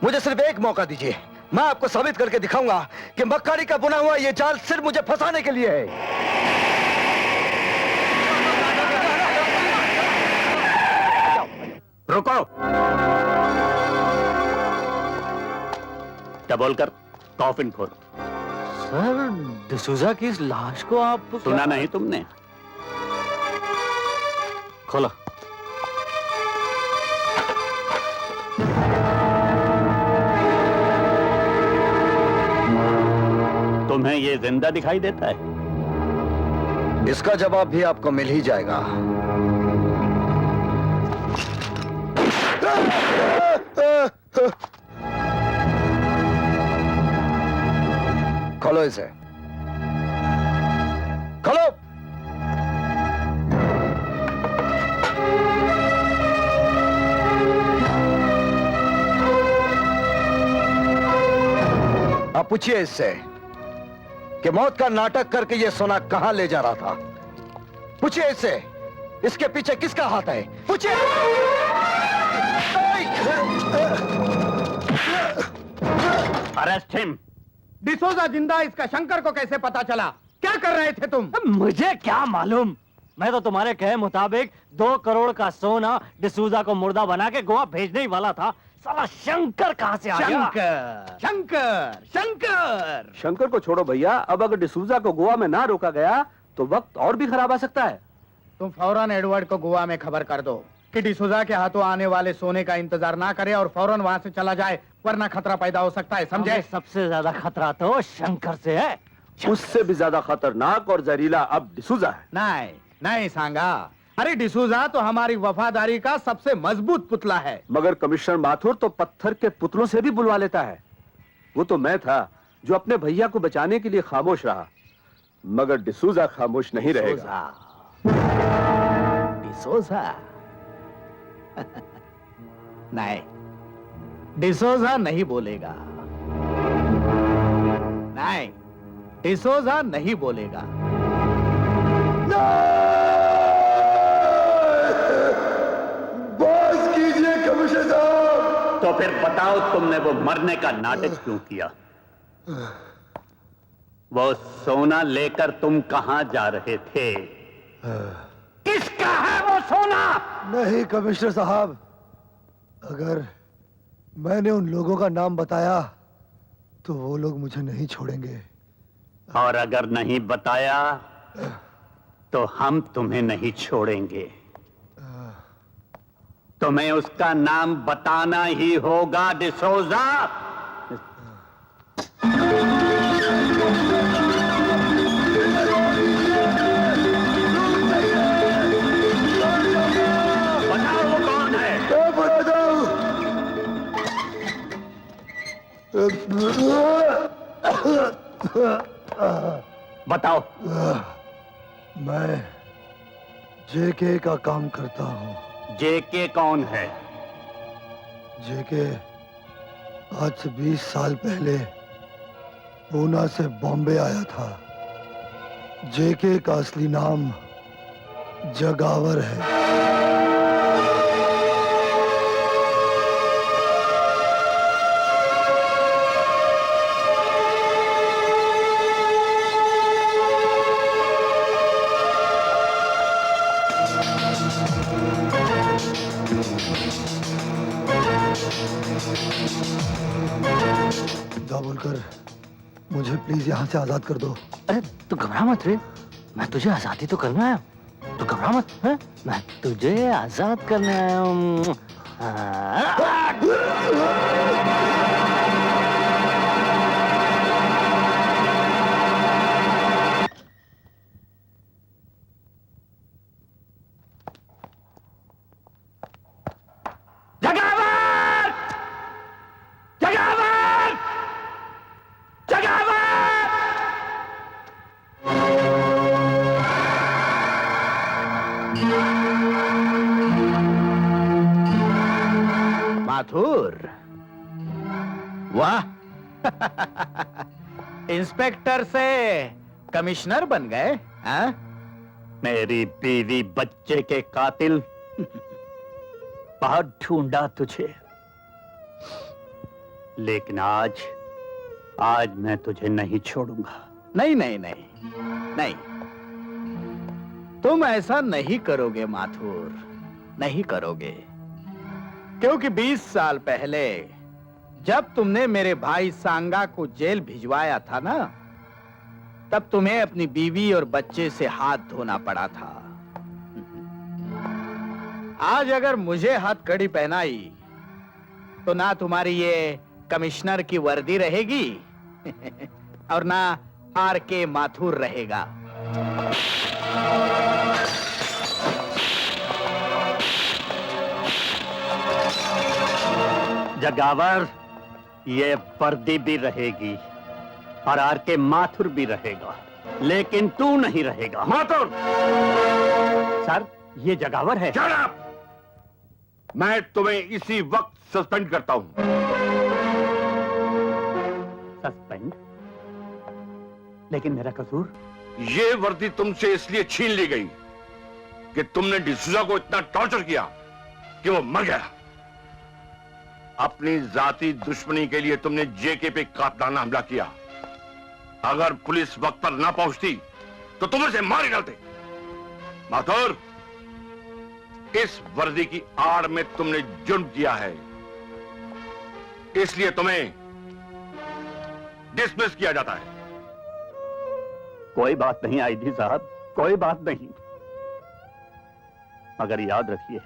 मुझे सिर्फ एक मौका दीजिए, मैं आपको साबित करके दिखाऊंगा कि मक्कारी का बुना हुआ यह जाल सिर्फ मुझे फंसाने के लिए है। रुको। डबल कर कॉफिन खोल। सर, डिसूजा की इस लाश को आप सुना नहीं तुमने? खोलो। तुम्हें ये जिंदा दिखाई देता है? इसका जवाब भी आपको मिल ही जाएगा। खोलो इसे, खोलो। आप पूछिए इससे कि मौत का नाटक करके ये सोना कहां ले जा रहा था। पूछिए इससे, इसके पीछे किसका हाथ है? पूछिए। Arrest him. डिसोजा जिंदा, इसका शंकर को कैसे पता चला? क्या कर रहे थे तुम? मुझे क्या मालूम, मैं तो तुम्हारे कहे मुताबिक 2 करोड़ का सोना डिसूजा को मुर्दा बना के गोवा भेजने ही वाला था। साला शंकर कहां से आ गया? शंकर शंकर शंकर। शंकर को छोड़ो भैया, अब अगर डिसूजा को गोवा में ना रोका गया तो वक्त और भी खराब आ सकता है। तुम फौरन एडवर्ड को गोवा में खबर कर दो कि डिसूजा के हाथों आने वाले सोने का इंतजार ना करे और फौरन वहां से चला जाए, वरना खतरा पैदा हो सकता है, समझे? सबसे ज्यादा खतरा तो शंकर से है। उससे भी ज्यादा खतरनाक और जहरीला अब डिसूजा है। नहीं नहीं सांगा, अरे डिसूजा तो हमारी वफादारी का सबसे मजबूत पुतला है। मगर कमिश्नर माथुर तो पत्थर के पुतलों से भी बुलवा लेता है। वो तो मैं था जो अपने भैया को बचाने के लिए खामोश रहा, मगर डिसूजा खामोश नहीं रहेगा। डिसूजा नहीं, डिसूजा नहीं बोलेगा। नहीं, डिसूजा नहीं बोलेगा। बस कीजिए कमिश्नर साहब। तो फिर बताओ, तुमने वो मरने का नाटक क्यों किया? वो सोना लेकर तुम कहां जा रहे थे? किसका है वो सोना? नहीं कमिश्नर साहब, अगर मैंने उन लोगों का नाम बताया तो वो लोग मुझे नहीं छोड़ेंगे। और अगर नहीं बताया तो हम तुम्हें नहीं छोड़ेंगे। तुम्हें उसका नाम बताना ही होगा डिसोजा। बताओ वो कौन है? बताओ। मैं जेके का काम करता हूँ। जेके कौन है? जेके आज से 20 साल पहले पूना से बॉम्बे आया था। जेके का असली नाम जगावर है। बोलकर मुझे प्लीज यहाँ से आजाद कर दो। अरे तू घबरा मत रे, मैं तुझे आजादी तो करने आया हूँ। तू घबरा मत, है? मैं तुझे आजाद करने आया हूँ। माथुर, वाह इंस्पेक्टर से कमिश्नर बन गए, हाँ? मेरी बीवी बच्चे के कातिल, बहुत ढूंढा तुझे, लेकिन आज मैं तुझे नहीं छोड़ूंगा। नहीं नहीं नहीं नहीं, तुम ऐसा नहीं करोगे माथुर, नहीं करोगे। क्योंकि 20 साल पहले जब तुमने मेरे भाई सांगा को जेल भिजवाया था ना, तब तुम्हें अपनी बीवी और बच्चे से हाथ धोना पड़ा था। आज अगर मुझे हथकड़ी पहनाई तो ना तुम्हारी ये कमिश्नर की वर्दी रहेगी और ना आर.के. माथुर रहेगा। जगावर, ये वर्दी भी रहेगी और आर.के. माथुर भी रहेगा, लेकिन तू नहीं रहेगा। माथुर! सर, ये जगावर है। Shut up! मैं तुम्हें इसी वक्त सस्पेंड करता हूं। सस्पेंड? लेकिन मेरा कसूर? ये वर्दी तुमसे इसलिए छीन ली गई कि तुमने डिसूजा को इतना टॉर्चर किया कि वो मर गया। अपनी जाती दुश्मनी के लिए तुमने जेके पे कातलाना हमला किया। अगर पुलिस वक्त पर ना पहुंचती तो तुम इसे मार ही डालते। माथुर, इस वर्दी की आड़ में तुमने जुर्म किया है, इसलिए तुम्हें डिसमिस किया जाता है। कोई बात नहीं आईजी साहब, कोई बात नहीं, मगर याद रखिए,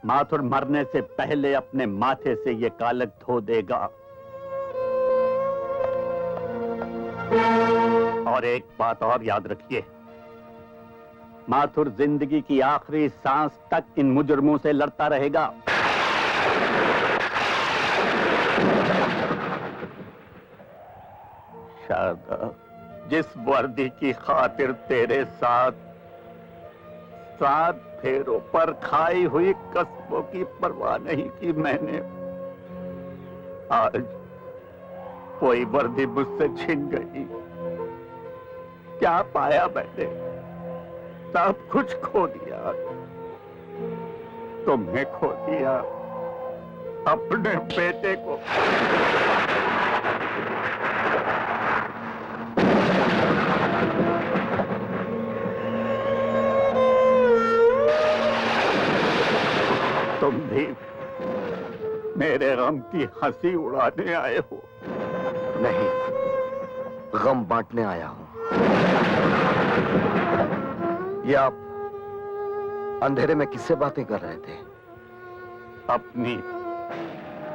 माथुर मरने से पहले अपने माथे से ये कालक धो देगा। और एक बात और याद रखिए, माथुर जिंदगी की आखिरी सांस तक इन मुजरमों से लड़ता रहेगा। शारदा, जिस वर्दी की खातिर तेरे साथ 7 फेरों पर खाई हुई कस्मों की परवाह नहीं की मैंने, आज कोई वर्दी मुझसे छिन गई। क्या पाया मैंने? सब कुछ खो दिया। तुमने खो दिया अपने बेटे को। तुम भी मेरे गम की हंसी उड़ाने आए हो? नहीं, गम बांटने आया हूं। ये आप अंधेरे में किससे बातें कर रहे थे? अपनी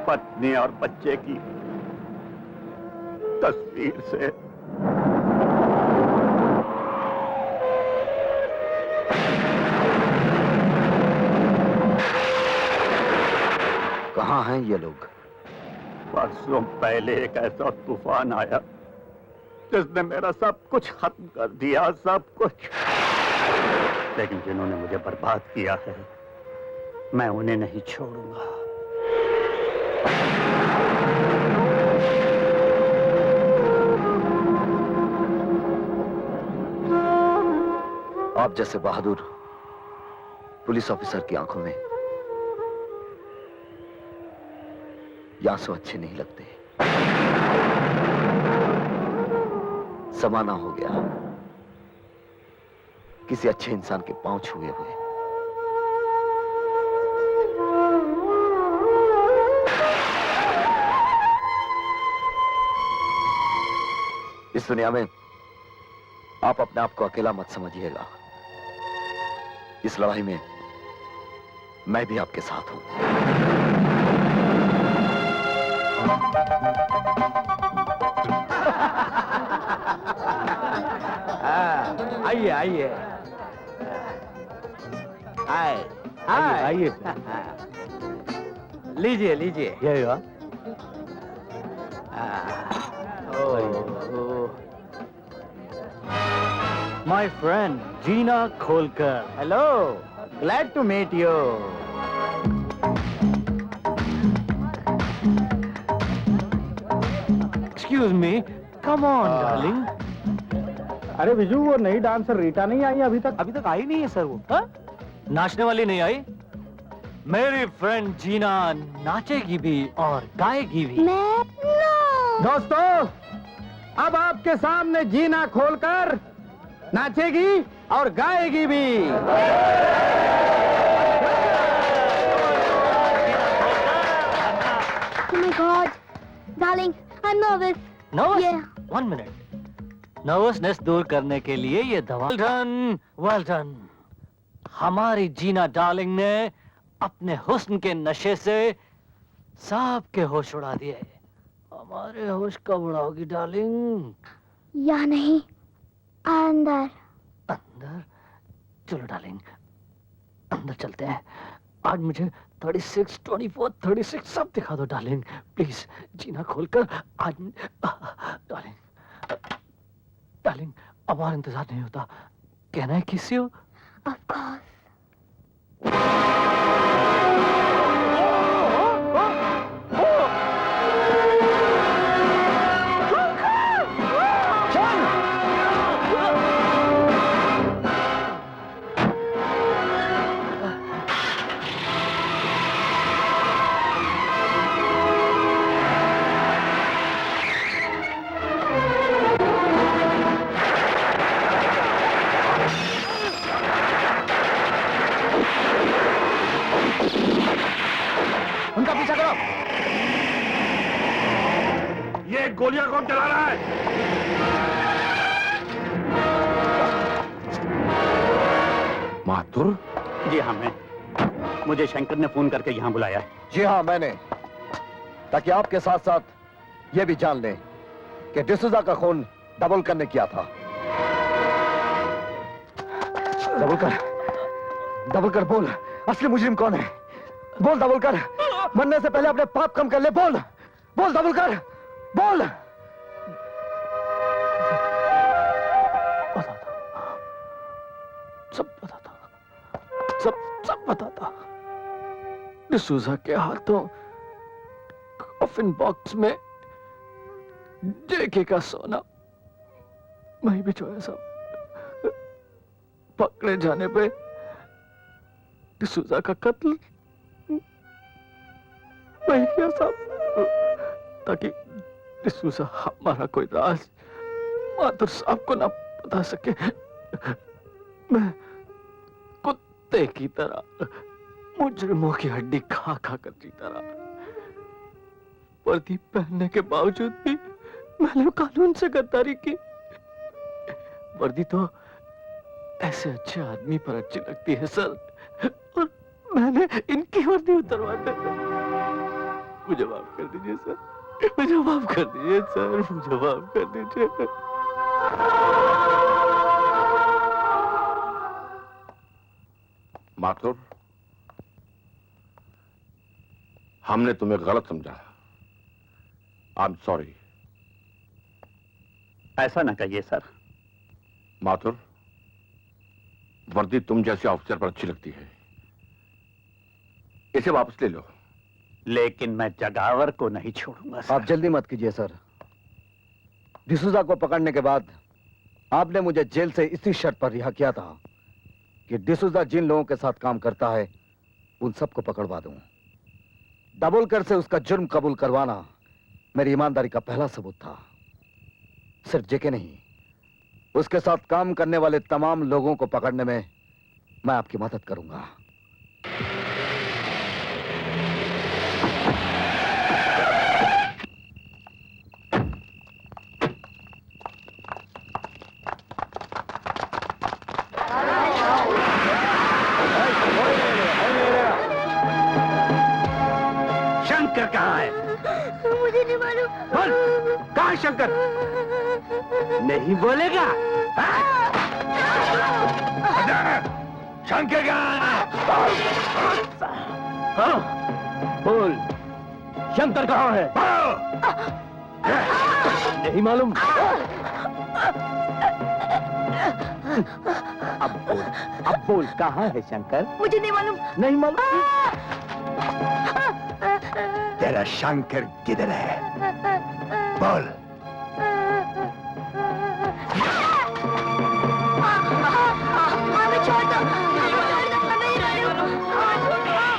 पत्नी और बच्चे की तस्वीर से। कहां हैं ये लोग? परसों पहले एक ऐसा तूफान आया जिसने मेरा सब कुछ खत्म कर दिया, सब कुछ। लेकिन जिन्होंने मुझे बर्बाद किया है, मैं उन्हें नहीं छोड़ूंगा। आप जैसे बहादुर पुलिस ऑफिसर की आंखों में ये आंसू अच्छे नहीं लगते। समाना हो गया किसी अच्छे इंसान के पांव छुए हुए। इस दुनिया में आप अपने आप को अकेला मत समझिएगा। इस लड़ाई में मैं भी आपके साथ हूं। आइए आइए आइए लीजिए लीजिए। My friend Gina Kholkar. Hello, glad to meet you. Excuse me, come on, darling. अरे विजू, वो नई डांसर रीटा नहीं आई अभी तक? अभी तक आई नहीं है सर वो। हा? नाचने वाली नहीं आई? मेरी फ्रेंड जीना नाचेगी भी और गाएगी भी। दोस्तों, अब आपके सामने जीना खोलकर नाचेगी और गाएगी भी। Oh my God, darling, I'm nervous. Nervous? Yeah. 1 minute. Nervousness दूर करने के लिए ये दवा। Well done. हमारी जीना डार्लिंग ने अपने हुस्न के नशे से सबके होश उड़ा दिए। हमारे होश कब उड़ाओगी डार्लिंग? या नहीं, अंदर। अंदर? चलो डार्लिंग, अंदर चलते हैं। आज मुझे 36, 24, 36 सब दिखा दो डार्लिंग, प्लीज। जीना खोलकर आज। डार्लिंग, डार्लिंग, अब और इंतजार नहीं होता। कहना है किसी हो? Of course. उनका पीछा करो। ये गोलियां कौन चला रहा है? माथुर? जी हाँ, मैं। मुझे शंकर ने फोन करके यहाँ बुलाया है। जी हाँ, मैंने, ताकि आपके साथ साथ ये भी जान लें कि डिसूजा का खून डबल करने किया था। दबलकर बोल, असली मुजरिम कौन है? बोल दबलकर, मरने से पहले अपने पाप कम कर ले। बोल बोल दबलकर, बोल। सब बताता। डिसूजा के हाथों कॉफिन बॉक्स में जेके का सोना वहीं भिजवाया सब। पकड़े जाने पे डिसूजा का कत्ल वही किया सब, ताकि डिसूजा हमारा कोई राज माधुर साहब को ना बता सके। मैं कुत्ते की तरह मुजरिमों की हड्डी खा खा कर जीता रहा। वर्दी पहनने के बावजूद भी मैंने कानून से गद्दारी की। वर्दी तो ऐसे अच्छे आदमी पर अच्छी लगती है सर, और मैंने इनकी वर्दी उतरवा दी। मुझे माफ कर दीजिए सर, मुझे माफ कर दीजिए सर, मुझे माफ कर दीजिए। माथुर, हमने तुम्हें गलत समझा। I am sorry. ऐसा ना कहिए सर। माथुर, वर्दी तुम जैसे ऑफिसर पर अच्छी लगती है, इसे वापस ले लो। लेकिन मैं जगावर को नहीं छोड़ूंगा सर। आप जल्दी मत कीजिए सर। डिसूजा को पकड़ने के बाद आपने मुझे जेल से इसी शर्त पर रिहा किया था कि डिसूजा जिन लोगों के साथ काम करता है उन सबको पकड़वा दूं। दाभोलकर से उसका जुर्म कबूल करवाना मेरी ईमानदारी का पहला सबूत था। सिर्फ जेके नहीं, उसके साथ काम करने वाले तमाम लोगों को पकड़ने में मैं आपकी मदद करूंगा। शंकर कहाँ है? मुझे नहीं मालूम। बोल, कहाँ है शंकर? नहीं बोलेगा? शंकर कहाँ है? हाँ, बोल, शंकर कहाँ है? नहीं मालूम। अब बोल कहाँ है शंकर? मुझे नहीं मालूम। नहीं मालूम। तेरा शंकर किधर है? बोल।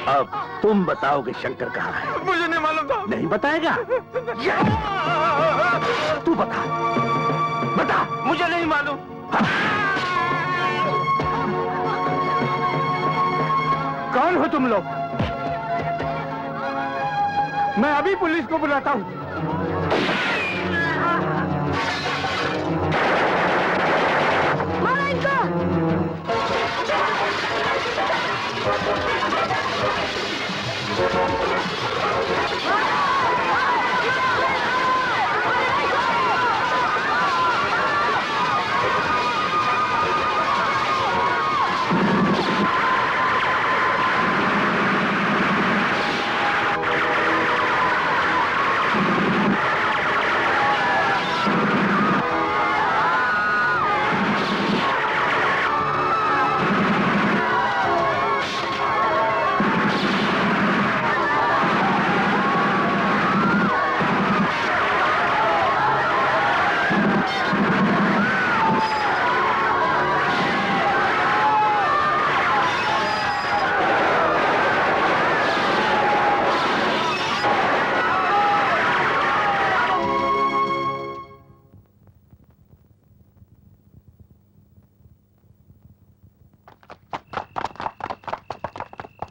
अब तुम बताओगे शंकर कहाँ है? मुझे नहीं मालूम था। नहीं बताएगा? तू बता, बता। मुझे नहीं मालूम। कौन हो तुम लोग? मैं अभी पुलिस को बुलाता हूँ। मारो इनको।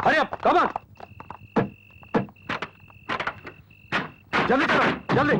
अरे अब कम ऑन, जल्दी करो, जल्दी।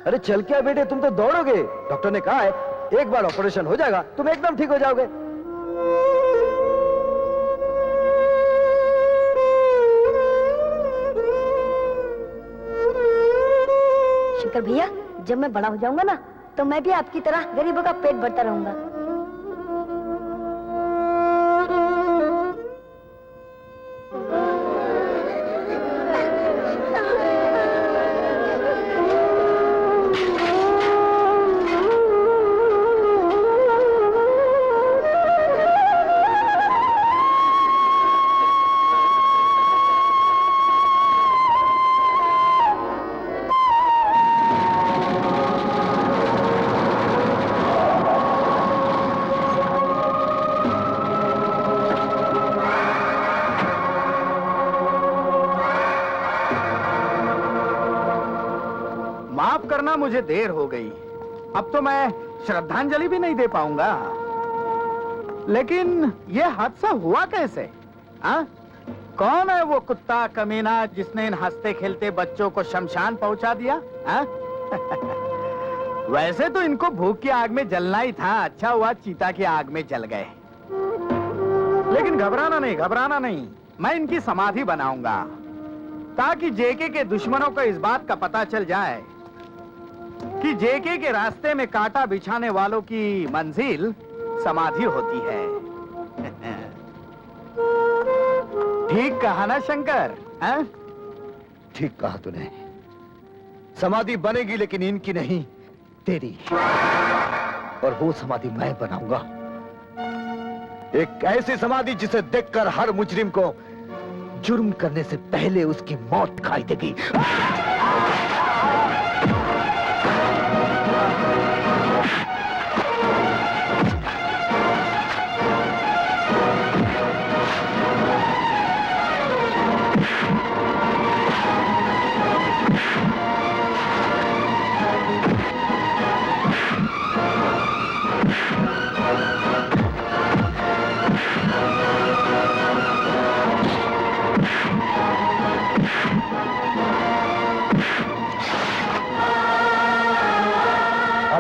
अरे चल क्या बेटे, तुम तो दौड़ोगे। डॉक्टर ने कहा है एक बार ऑपरेशन हो जाएगा तुम एकदम ठीक हो जाओगे। शंकर भैया, जब मैं बड़ा हो जाऊंगा ना तो मैं भी आपकी तरह गरीबों का पेट भरता रहूंगा। मुझे देर हो गई, अब तो मैं श्रद्धांजलि भी नहीं दे पाऊंगा। लेकिन ये हादसा हुआ कैसे? कौन है वो कुत्ता कमीना जिसने इन हंसते खेलते बच्चों को शमशान पहुंचा दिया? वैसे तो इनको भूख की आग में जलना ही था, अच्छा हुआ चीता की आग में जल गए। लेकिन घबराना नहीं, मैं इनकी समाधि बनाऊंगा ताकि जेके के दुश्मनों को इस बात का पता चल जाए कि जेके के रास्ते में कांटा बिछाने वालों की मंजिल समाधि होती है। ठीक कहा ना शंकर? ठीक कहा तूने। समाधि बनेगी लेकिन इनकी नहीं, तेरी। और वो समाधि मैं बनाऊंगा, एक ऐसी समाधि जिसे देखकर हर मुजरिम को जुर्म करने से पहले उसकी मौत दिखाई देगी।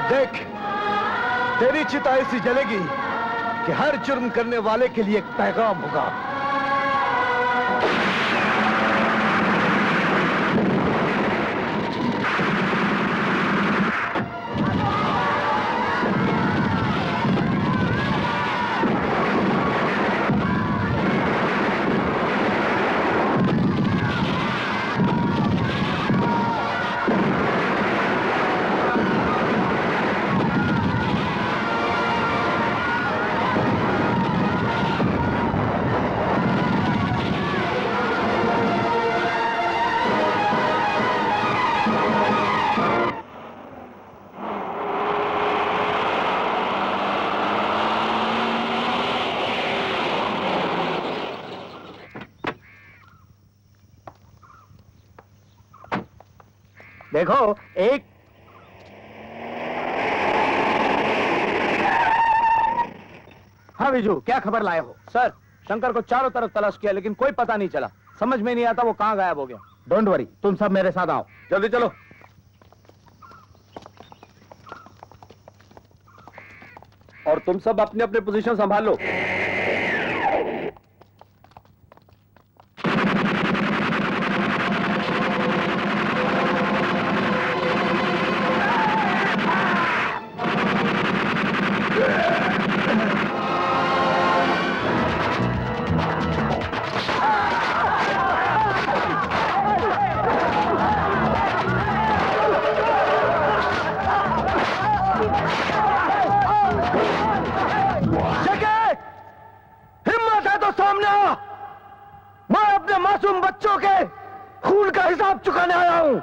देख, तेरी चिता ऐसी जलेगी कि हर जुर्म करने वाले के लिए एक पैगाम होगा। देखो एक हाँ विजू, क्या खबर लाए हो? सर, शंकर को चारों तरफ तलाश किया लेकिन कोई पता नहीं चला। समझ में नहीं आता वो कहां गायब हो गया। डोंट वरी, तुम सब मेरे साथ आओ। जल्दी चलो। और तुम सब अपने अपने पोजीशन संभाल लो। मासूम बच्चों के खून का हिसाब चुकाने आया हूं।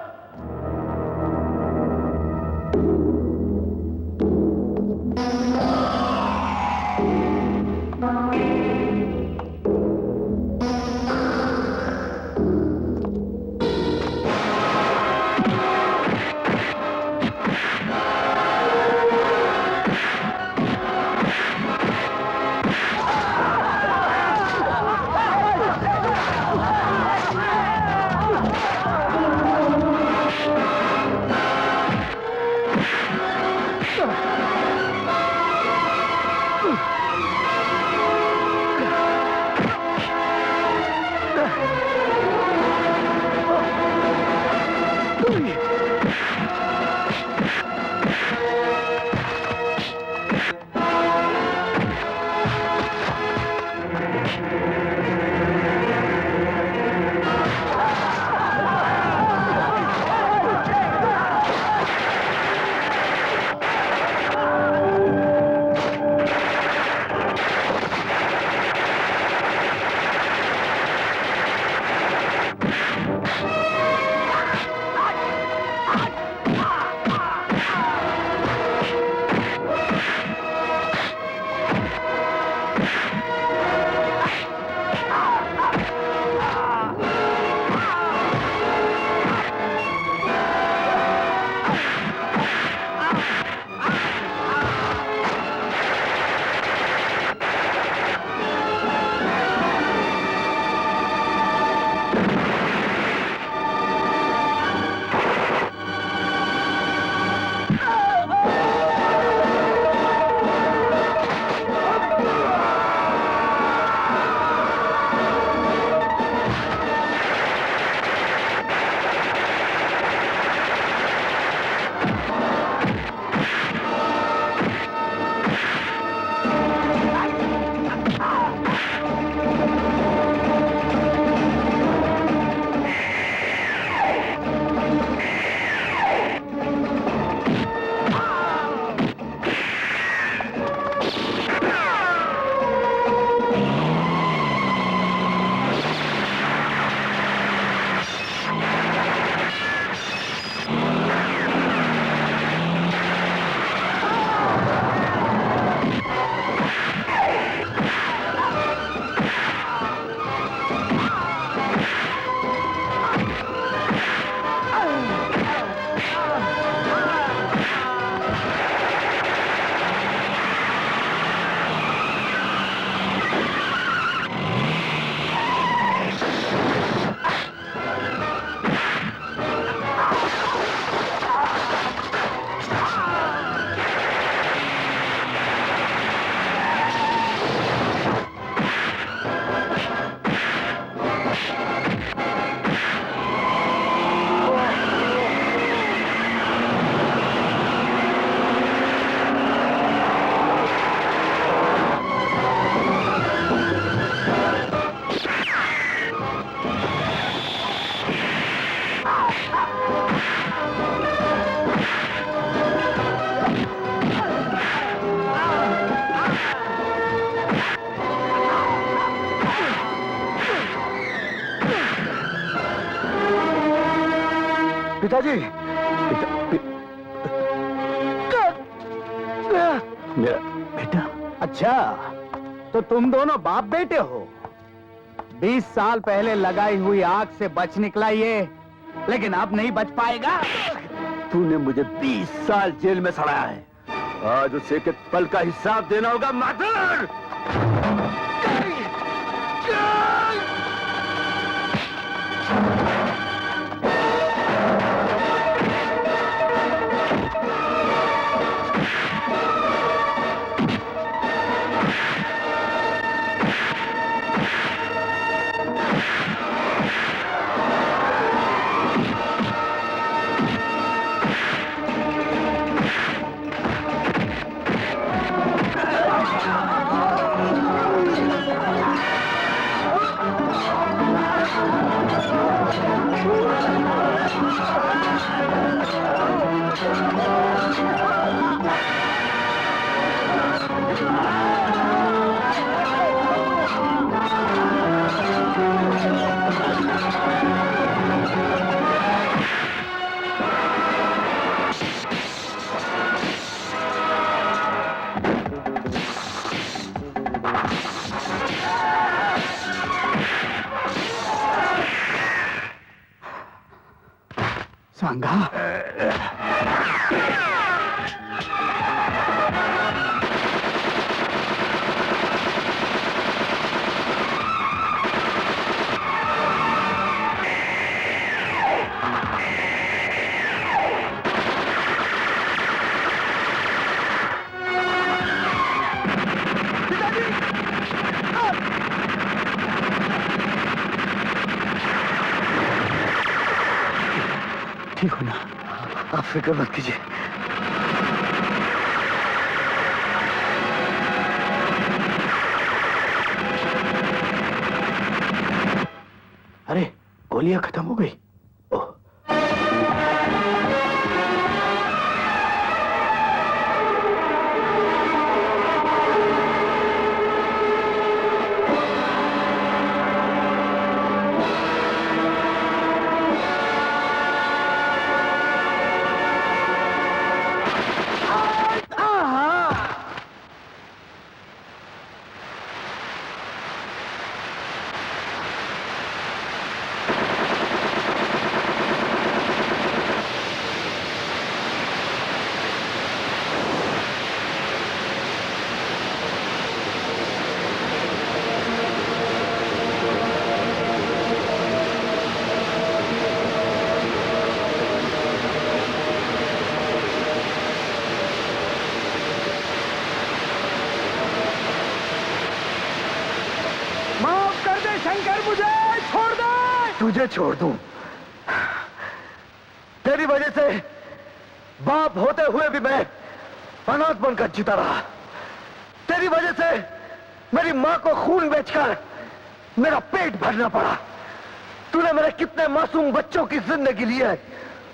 पिताजी मेरा बेटा। अच्छा, तो तुम दोनों बाप बेटे हो। 20 साल पहले लगाई हुई आग से बच निकला ये, लेकिन अब नहीं बच पाएगा। तूने मुझे 20 साल जेल में सड़ाया है, आज उसे के पल का हिसाब देना होगा माधर। सांगा, ठीक हो ना? आप फिक्र मत कीजिए। अरे गोलियां खत्म हो गई। तुझे छोड़ दूं? तेरी वजह से बाप होते हुए भी मैं अनाथ बनकर जीता रहा। तेरी वजह से मेरी मां को खून बेचकर मेरा पेट भरना पड़ा। तूने मेरे कितने मासूम बच्चों की जिंदगी ली है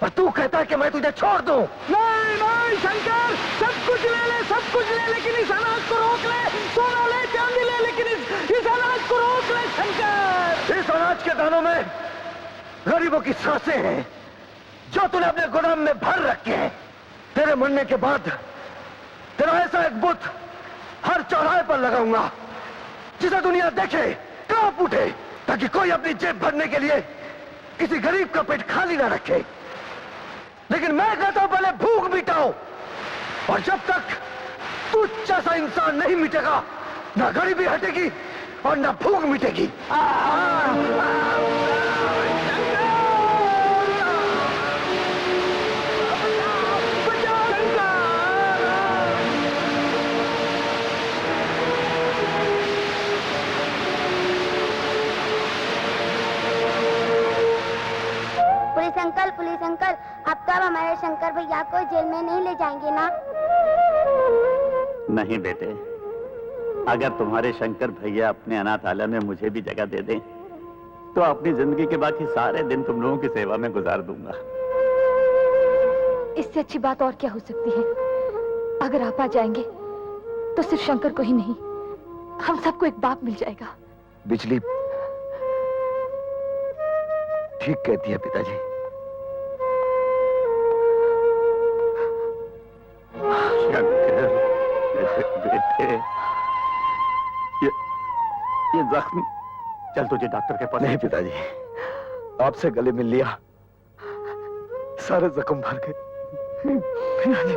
और तू कहता है कि मैं तुझे छोड़ दूं? नहीं नहीं शंकर, सब कुछ ले ले, सब कुछ ले, लेकिन इस अनाज को रोक ले। सोना ले, चांदी ले, लेकिन इस अनाज को रोक ले शंकर। इस अनाज के दानों में गरीबों की सांसें हैं जो तूने अपने गोदाम में भर रखे हैं। तेरे मरने के बाद तेरा ऐसा एक बुत हर चौराहे पर लगाऊंगा जिसे दुनिया देखे, कांप उठे, ताकि कोई अपनी जेब भरने के लिए किसी गरीब का पेट खाली ना रखे। लेकिन मैं कहता हूं पहले भूख मिटाओ, और जब तक तू जैसा इंसान नहीं मिटेगा ना गरीबी हटेगी और ना भूख मिटेगी। पुलिस अंकल, अब तब हमारे शंकर भैया को जेल में नहीं ले जाएंगे ना? नहीं बेटे, अगर तुम्हारे शंकर भैया अपने अनाथालय में मुझे भी जगह दे दें तो अपनी जिंदगी के बाकी सारे दिन तुम लोगों की सेवा में गुजार दूंगा। इससे अच्छी बात और क्या हो सकती है? अगर आप आ जाएंगे तो सिर्फ शंकर को ही नहीं, हम सबको एक बाप मिल जाएगा। बिजली ठीक कहती है पिताजी। शंकर, बेटे, ये जख्म, चल तुझे डॉक्टर के पास। नहीं पिताजी, आपसे गले मिल लिया, सारे जख्म भर गए। पिताजी